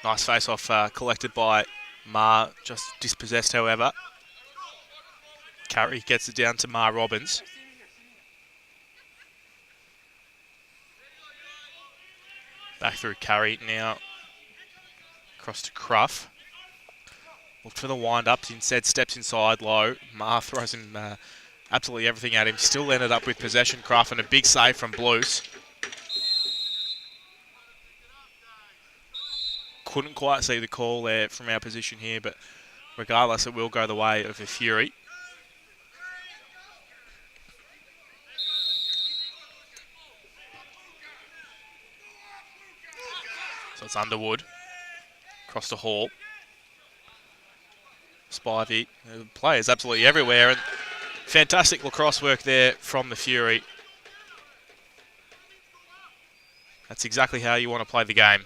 Nice face-off collected by Ma, just dispossessed, however. Carey gets it down to Ma Robbins. Back through Carey now. Across to Cruff. Looked for the wind-ups, instead steps inside low. Ma throws him absolutely everything at him. Still ended up with possession, Cruff, and a big save from Blues. Couldn't quite see the call there from our position here, but regardless, it will go the way of the Fury. So it's Underwood. Across to Hall. Spivey. Players absolutely everywhere, and fantastic lacrosse work there from the Fury. That's exactly how you want to play the game.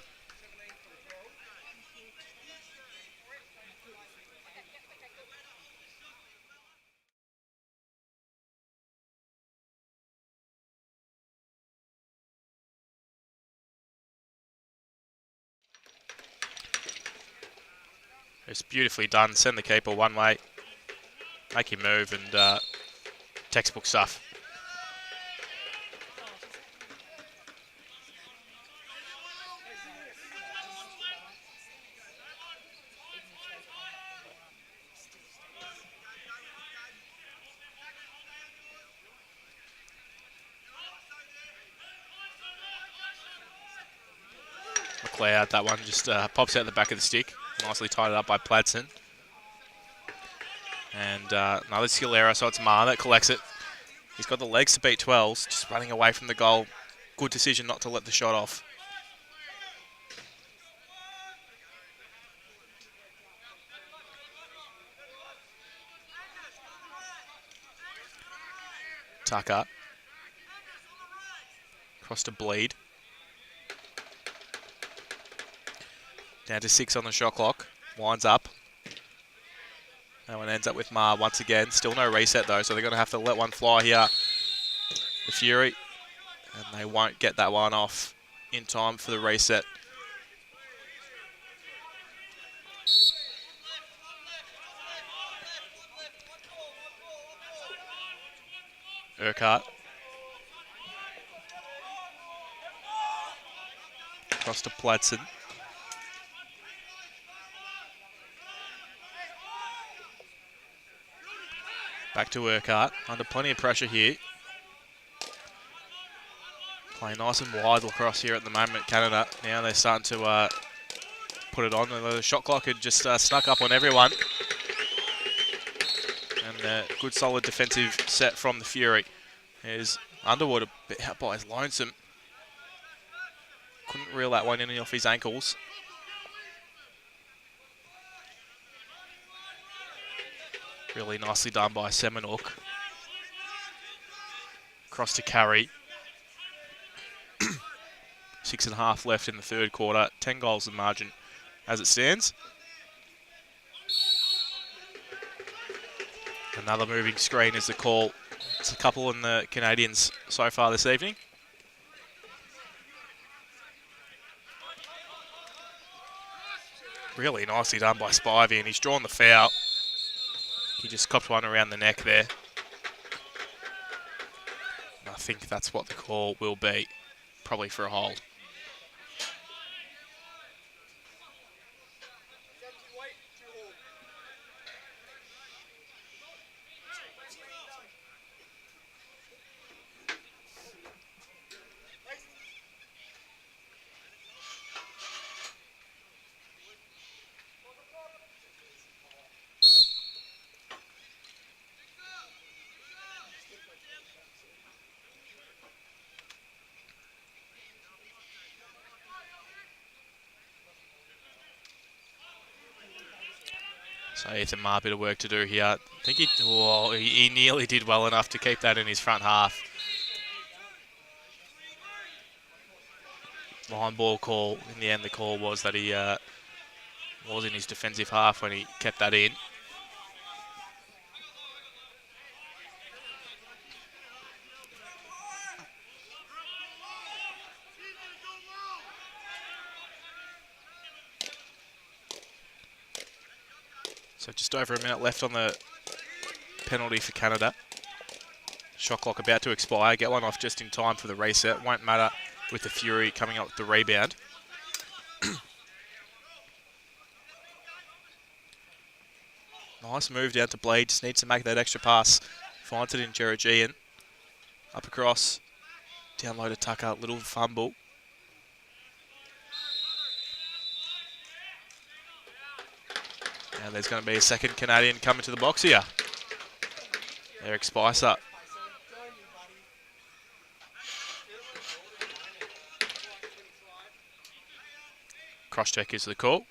It's beautifully done. Send the keeper one way. Make him move, and textbook stuff. McLeod, that one just pops out the back of the stick. Nicely tied it up by Pladson. And another skill error, so it's Ma that collects it. He's got the legs to beat 12s, just running away from the goal. Good decision not to let the shot off. Tucker. Across to Bleed. Down to 6 on the shot clock. Winds up. That one ends up with Ma once again. Still no reset though, so they're going to have to let one fly here. The Fury. And they won't get that one off in time for the reset. Urquhart. Across to Pladson. Back to Urquhart. Under plenty of pressure here. Playing nice and wide lacrosse here at the moment, Canada. Now they're starting to put it on. The shot clock had just snuck up on everyone. And a good solid defensive set from the Fury. There's Underwood a bit out by his lonesome. Couldn't reel that one in off his ankles. Really nicely done by Seminuk. Across to Carey. 6.5 left in the third quarter. 10 goals in margin as it stands. Another moving screen is the call. It's a couple in the Canadians so far this evening. Really nicely done by Spivey, and he's drawn the foul. He just copped one around the neck there. And I think that's what the call will be, probably for a hold. So Ethan Ma, a bit of work to do here. I think he nearly did well enough to keep that in his front half. Line ball call. In the end, the call was that he was in his defensive half when he kept that in. So just over a minute left on the penalty for Canada. Shot clock about to expire. Get one off just in time for the reset. Won't matter with the Fury coming up with the rebound. Nice move down to Blade. Just needs to make that extra pass. Finds it in Georgian. Up across. Down low to Tucker. Little fumble. And there's going to be a second Canadian coming to the box here. Eric Spicer. Cross-check is the call.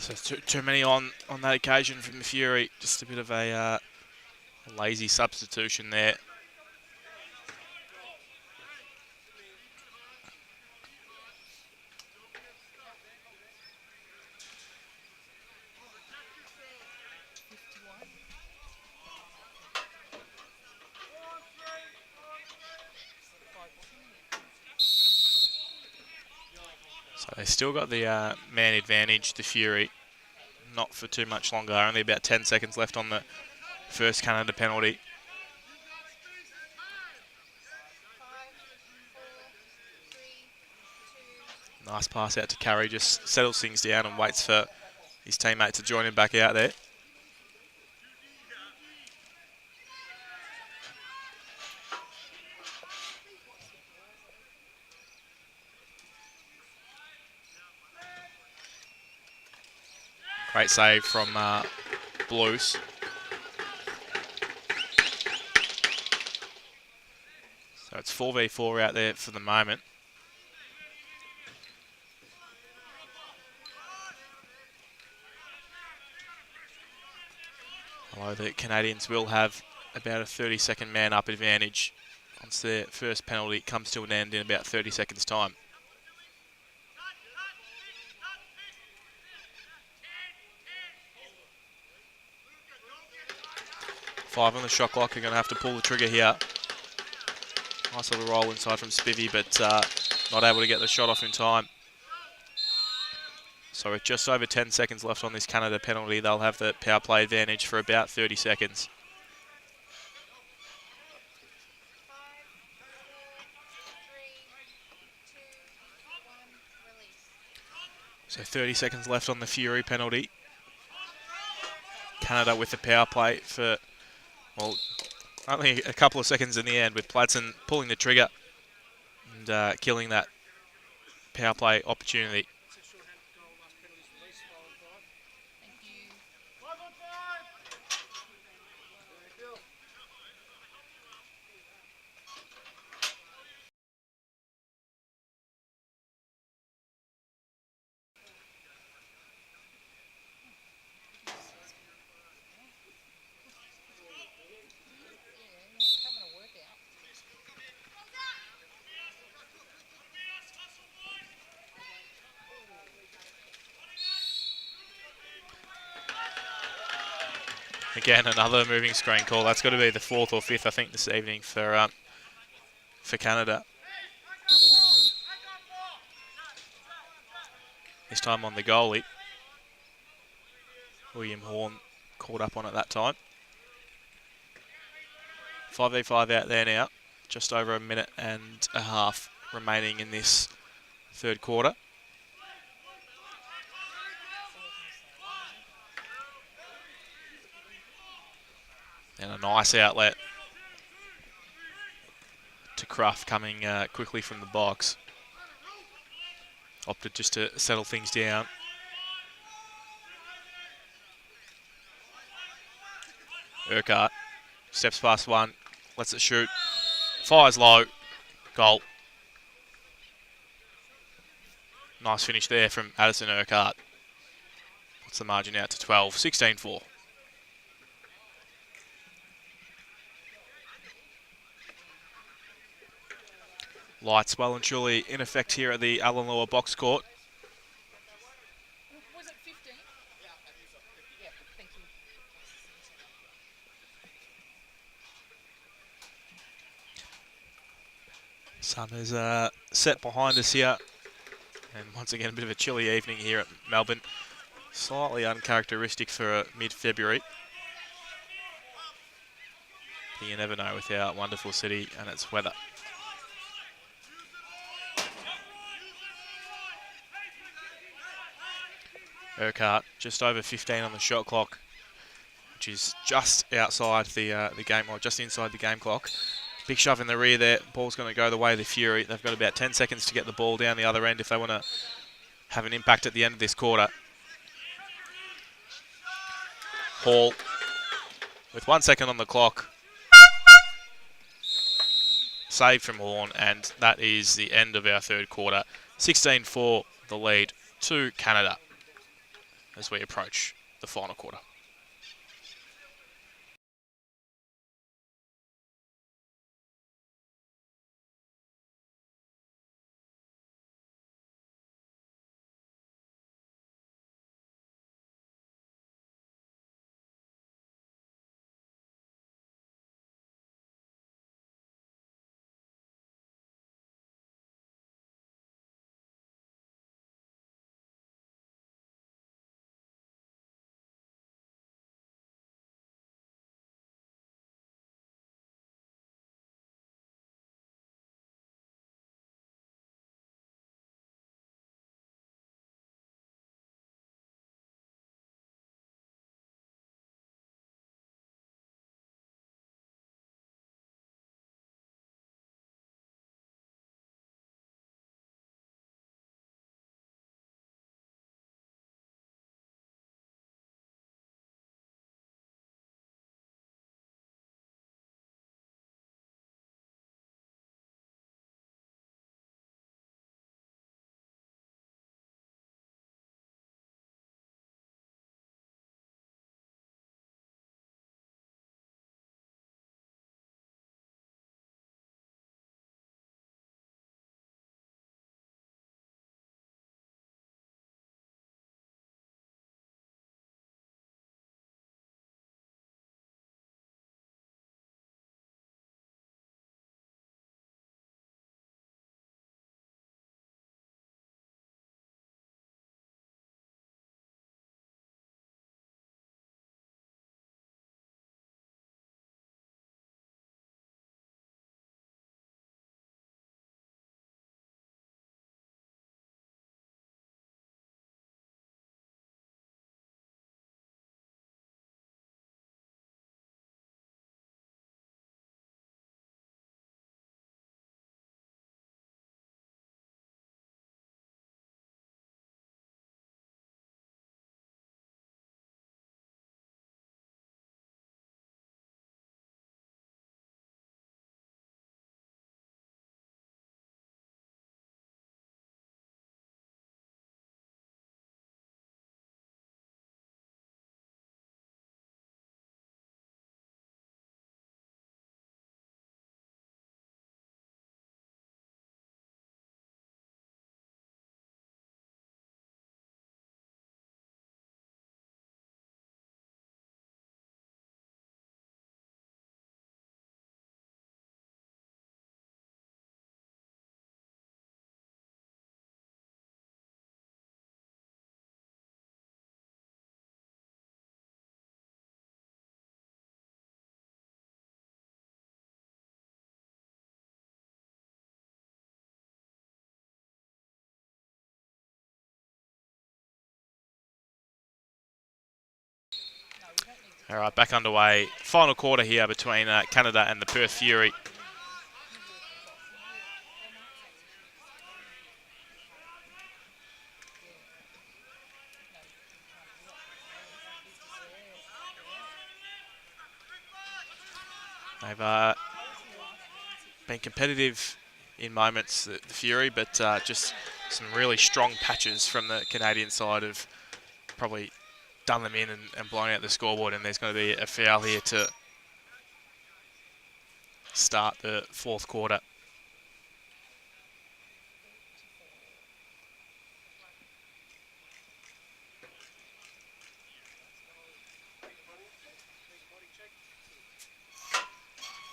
So too many on that occasion from the Fury. Just a bit of a lazy substitution there. So they still got the man advantage, the Fury. Not for too much longer. Only about 10 seconds left on the first Canada penalty. 5, 4, 3, 2. Nice pass out to Curry. Just settles things down and waits for his teammate to join him back out there. Great save from Blues. So it's 4v4 out there for the moment. Although the Canadians will have about a 30-second man-up advantage once their first penalty comes to an end in about 30 seconds' time. 5 on the shot clock. Are going to have to pull the trigger here. Nice little roll inside from Spivvy, but not able to get the shot off in time. So with just over 10 seconds left on this Canada penalty, they'll have the power play advantage for about 30 seconds. 5, 4, 3, 2, 1, release. So 30 seconds left on the Fury penalty. Canada with the power play for, well, only a couple of seconds in the end, with Pladsen pulling the trigger and killing that power play opportunity. Thank you. Yeah, he's having a workout. Again, another moving screen call. That's got to be the 4th or 5th, I think, this evening for Canada. This time on the goalie. William Horn caught up on it that time. 5v5 out there now. Just over a minute and a half remaining in this third quarter. And a nice outlet to Cruff coming quickly from the box. Opted just to settle things down. Urquhart steps past one, lets it shoot, fires low, goal. Nice finish there from Addison Urquhart. Puts the margin out to 12, 16-4. Lights well and truly in effect here at the Alan Lewer box court. Was it 15? Yeah, thank you. Sun is set behind us here. And once again, a bit of a chilly evening here at Melbourne. Slightly uncharacteristic for mid-February. But you never know with our wonderful city and its weather. Urquhart just over 15 on the shot clock, which is just outside the game, or just inside the game clock. Big shove in the rear there. Ball's going to go the way of the Fury. They've got about 10 seconds to get the ball down the other end if they want to have an impact at the end of this quarter. Hall with 1 second on the clock. Save from Horn, and that is the end of our third quarter. 16-4 the lead to Canada as we approach the final quarter. All right, back underway. Final quarter here between Canada and the Perth Fury. They've been competitive in moments, the Fury, but just some really strong patches from the Canadian side have probably done them in and blown out the scoreboard, and there's going to be a foul here to start the fourth quarter.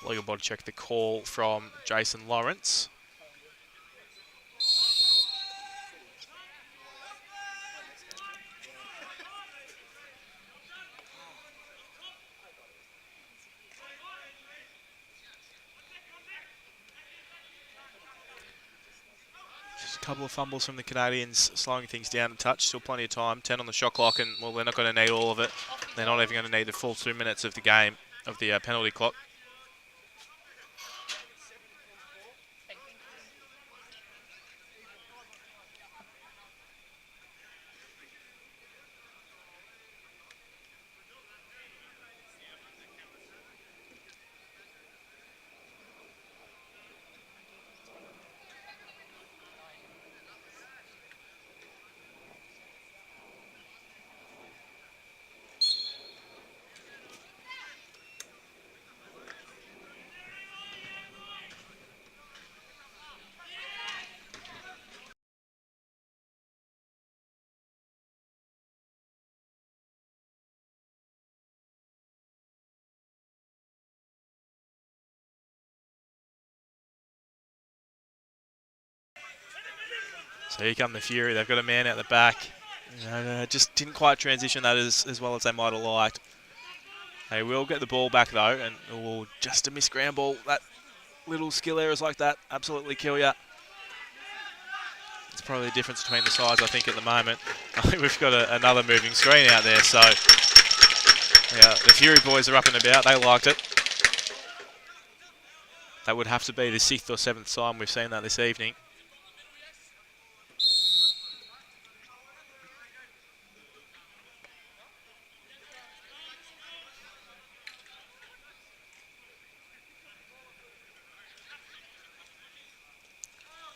Legal body check, the call from Jason Lawrence. Just a couple of fumbles from the Canadians, slowing things down a touch. Still plenty of time. 10 on the shot clock, and well, they're not going to need all of it. They're not even going to need the full 2 minutes of the game, of the penalty clock. So here come the Fury. They've got a man out the back. Just didn't quite transition that as well as they might have liked. They will get the ball back though, and just a miscramble. That little skill errors like that absolutely kill you. It's probably the difference between the sides, I think, at the moment. I think we've got another moving screen out there, so yeah, the Fury boys are up and about. They liked it. That would have to be the 6th or 7th time we've seen that this evening.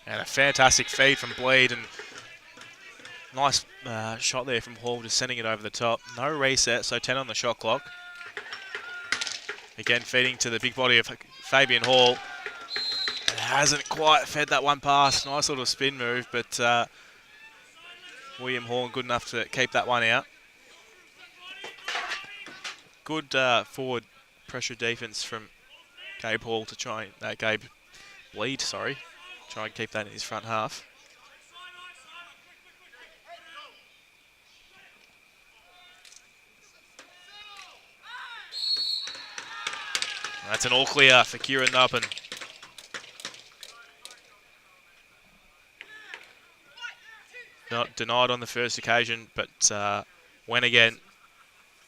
And a fantastic feed from Bleed, and nice shot there from Hall, just sending it over the top. No reset, so 10 on the shot clock. Again, feeding to the big body of Fabian Hall. It hasn't quite fed that one past. Nice little spin move, but William Hall good enough to keep that one out. Good forward pressure defense from Gabe Hall to try and Gabe Bleed, sorry. Try and keep that in his front half. That's an all clear for Kieran Nuppen. Not denied on the first occasion, but went again.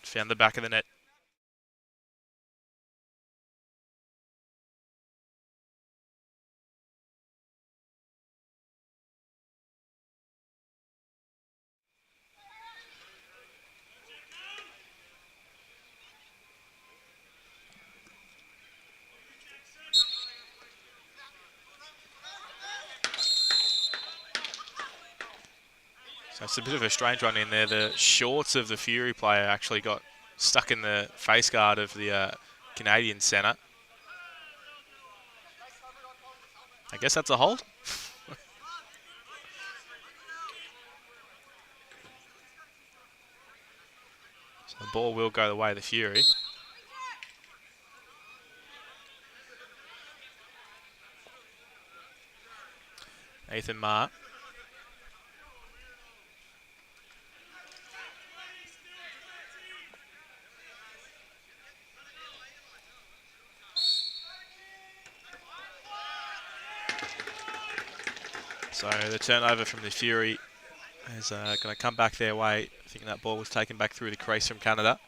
Found the back of the net. So it's a bit of a strange one in there. The shorts of the Fury player actually got stuck in the face guard of the Canadian centre. I guess that's a hold. So the ball will go the way of the Fury. Ethan Marr. So the turnover from the Fury is going to come back their way. I think that ball was taken back through the crease from Canada.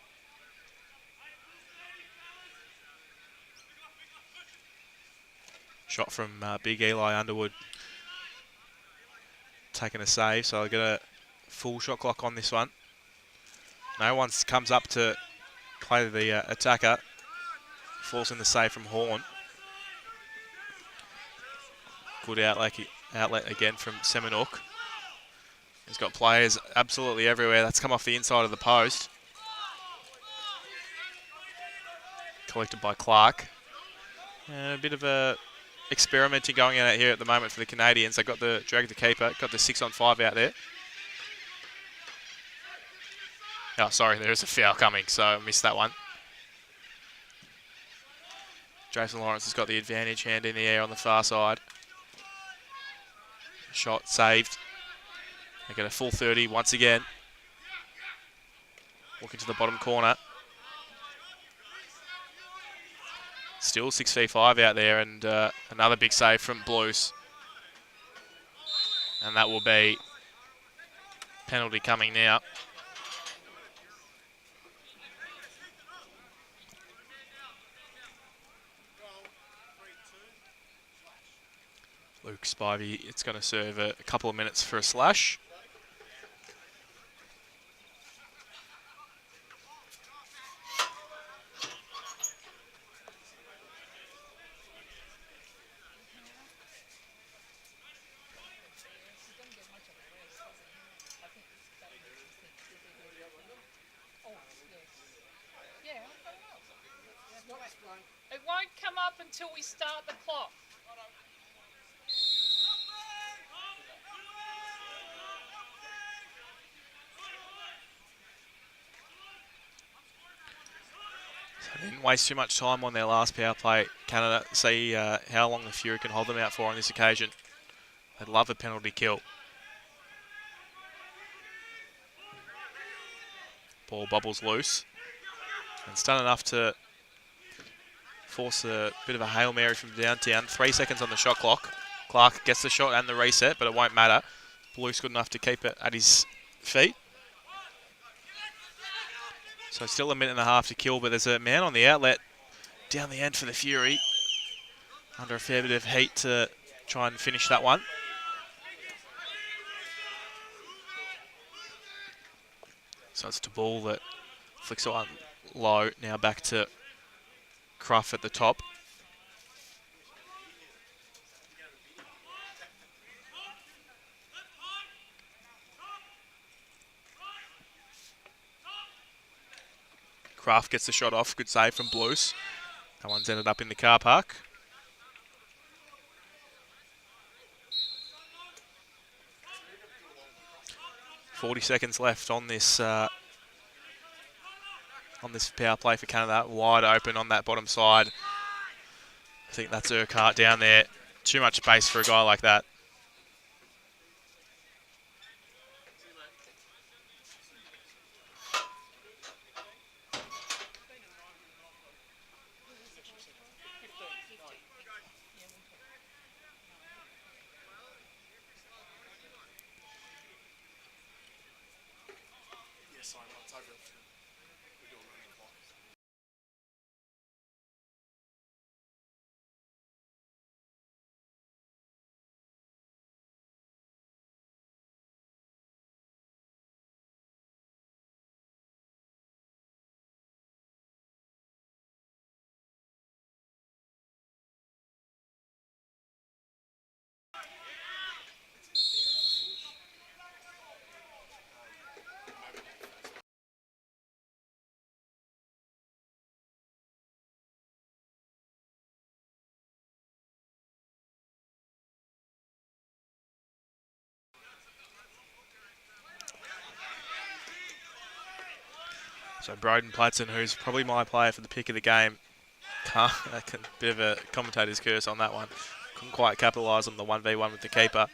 Shot from Big Eli Underwood. Taking a save, so I'll get a full shot clock on this one. No one comes up to play the attacker. Falls in the save from Horn. Good outlet again from Seminuk. He's got players absolutely everywhere. That's come off the inside of the post. Collected by Clark. A bit of a experimenting going on out here at the moment for the Canadians. They got the drag the keeper, got the 6-on-5 out there. Oh, sorry, there is a foul coming, so I missed that one. Jason Lawrence has got the advantage, hand in the air on the far side. Shot saved. They get a full 30 once again. Walking to the bottom corner. Still 6v5 out there, and another big save from Blues. And that will be penalty coming now. Luke Spivey, it's going to serve a couple of minutes for a slash. It won't come up until we start the clock. So didn't waste too much time on their last power play. Canada, see how long the Fury can hold them out for on this occasion. They'd love a penalty kill. Ball bobbles loose. And it's done enough to force a bit of a Hail Mary from downtown. 3 seconds on the shot clock. Clark gets the shot and the reset, but it won't matter. Blue's good enough to keep it at his feet. So still a minute and a half to kill, but there's a man on the outlet down the end for the Fury. Under a fair bit of heat to try and finish that one. So it's to ball that flicks on low. Now back to Cruff at the top. Craft gets the shot off. Good save from Blues. That one's ended up in the car park. .40 seconds left on this power play for Canada. Wide open on that bottom side. I think that's Urquhart down there. Too much space for a guy like that. So Broden Platson, who's probably my player for the pick of the game, a bit of a commentator's curse on that one. Couldn't quite capitalise on the 1v1 with the keeper.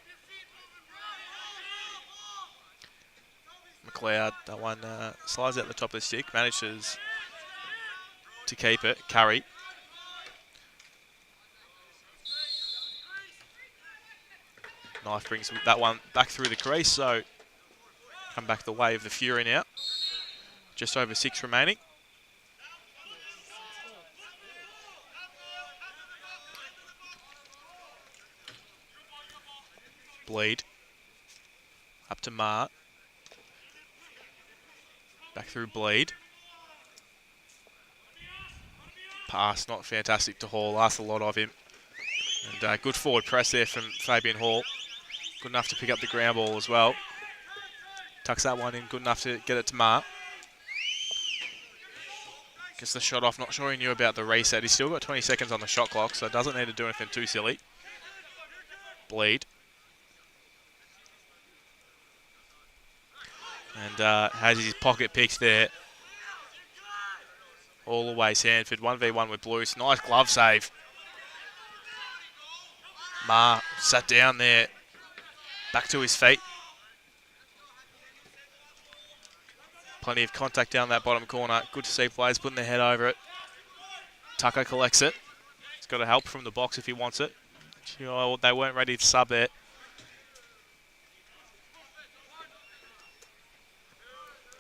McLeod, that one slides out the top of the stick, manages to keep it. Curry. Knife brings that one back through the crease, so come back the way of the Fury now. Just over 6 remaining. Bleed. Up to Ma. Back through Bleed. pass, not fantastic to Hall. Asked a lot of him. And good forward press there from Fabian Hall. Good enough to pick up the ground ball as well. Tucks that one in, good enough to get it to Mark. Gets the shot off. Not sure he knew about the reset. He's still got 20 seconds on the shot clock, so doesn't need to do anything too silly. Bleed. And has his pocket picks there. All the way Sanford, 1v1 with Blues. Nice glove save. Ma sat down there. Back to his feet. Plenty of contact down that bottom corner. Good to see players putting their head over it. Tucker collects it. He's got a help from the box if he wants it. Oh, they weren't ready to sub there.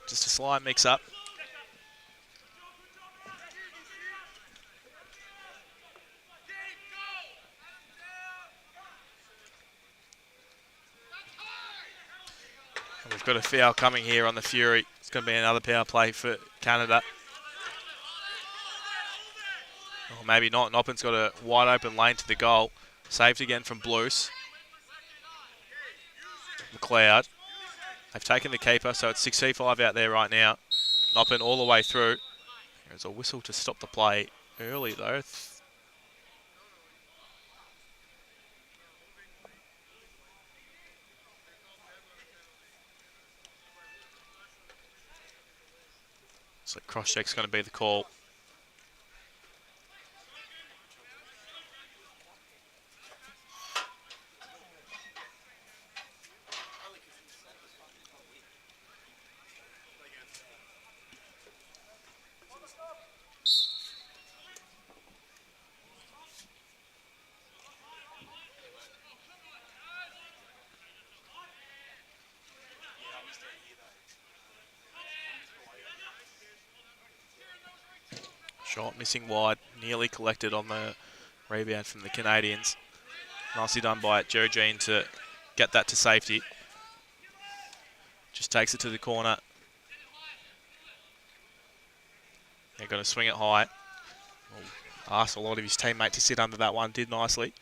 Just a slight mix-up. And we've got a foul coming here on the Fury. It's going to be another power play for Canada. Or maybe not. Noppin's got a wide open lane to the goal. Saved again from Blues. McLeod. They've taken the keeper, so it's 6v5 out there right now. Noppin all the way through. There's a whistle to stop the play early, though. So cross-check's going to be the call. Shot missing wide, nearly collected on the rebound from the Canadians. Nicely done by Joe Jean to get that to safety. Just takes it to the corner. They're going to swing it high. Asked a lot of his teammate to sit under that one, did nicely.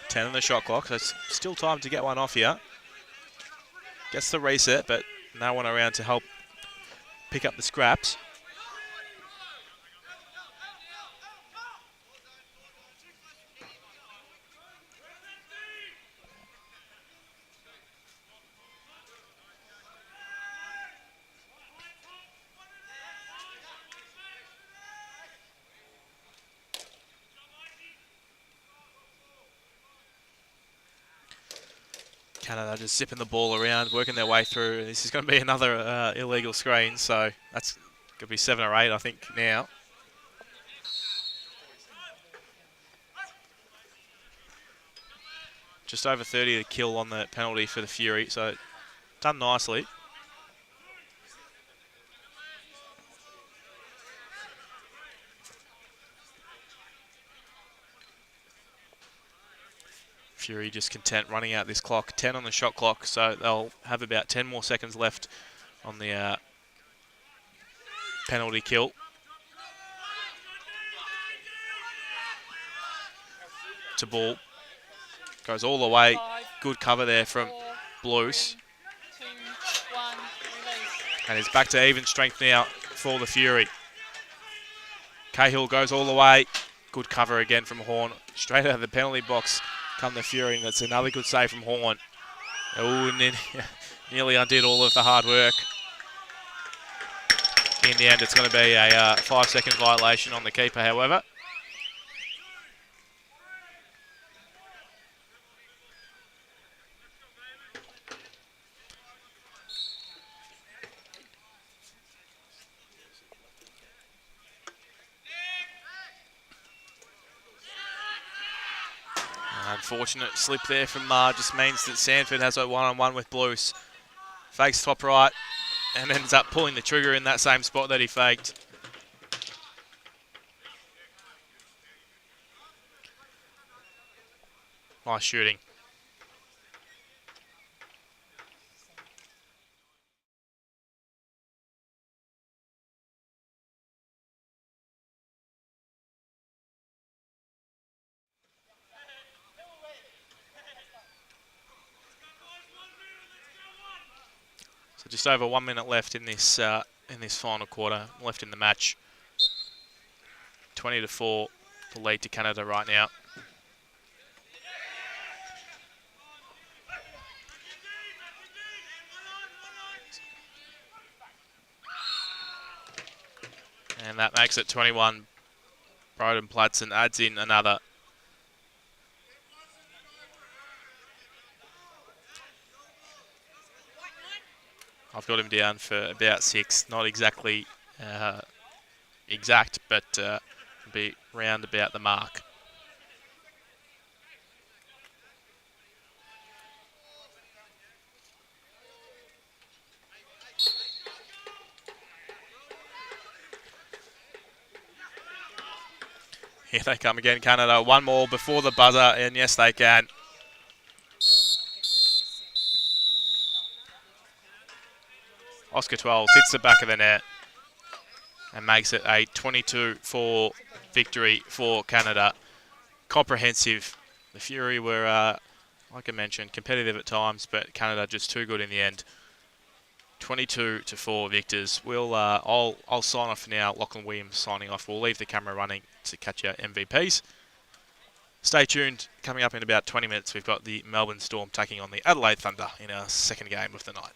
Ten on the shot clock, so it's still time to get one off here. Gets the reset, but no one around to help pick up the scraps. Canada just zipping the ball around, working their way through. This is going to be another illegal screen, so that's going to be 7 or 8, I think, now. Just over 30 to kill on the penalty for the Fury, so done nicely. Fury just content running out this clock. 10 on the shot clock, so they'll have about 10 more seconds left on the penalty kill. To ball. Goes all the way. Good cover there from Blues. 2, 1, release. And it's back to even strength now for the Fury. Cahill goes all the way. Good cover again from Horn. Straight out of the penalty box come the Fury, and that's another good save from Horn. Oh, nearly undid all of the hard work. In the end, it's going to be a 5-second violation on the keeper, however. Unfortunate slip there from Mar just means that Sanford has a one-on-one with Blues. Fakes top right and ends up pulling the trigger in that same spot that he faked. Nice shooting. So just over 1 minute left in this final quarter, left in the match. 20-4, the lead to Canada right now. And that makes it 21. Broden Platson adds in another. I've got him down for about 6. Not exactly exact, but be round about the mark. Here they come again, Canada. One more before the buzzer, and yes, they can. Oscar 12 hits the back of the net and makes it a 22-4 victory for Canada. Comprehensive. The Fury were, like I mentioned, competitive at times, but Canada just too good in the end. 22-4 victors. I'll sign off now. Lachlan Williams signing off. We'll leave the camera running to catch our MVPs. Stay tuned. Coming up in about 20 minutes, we've got the Melbourne Storm taking on the Adelaide Thunder in our second game of the night.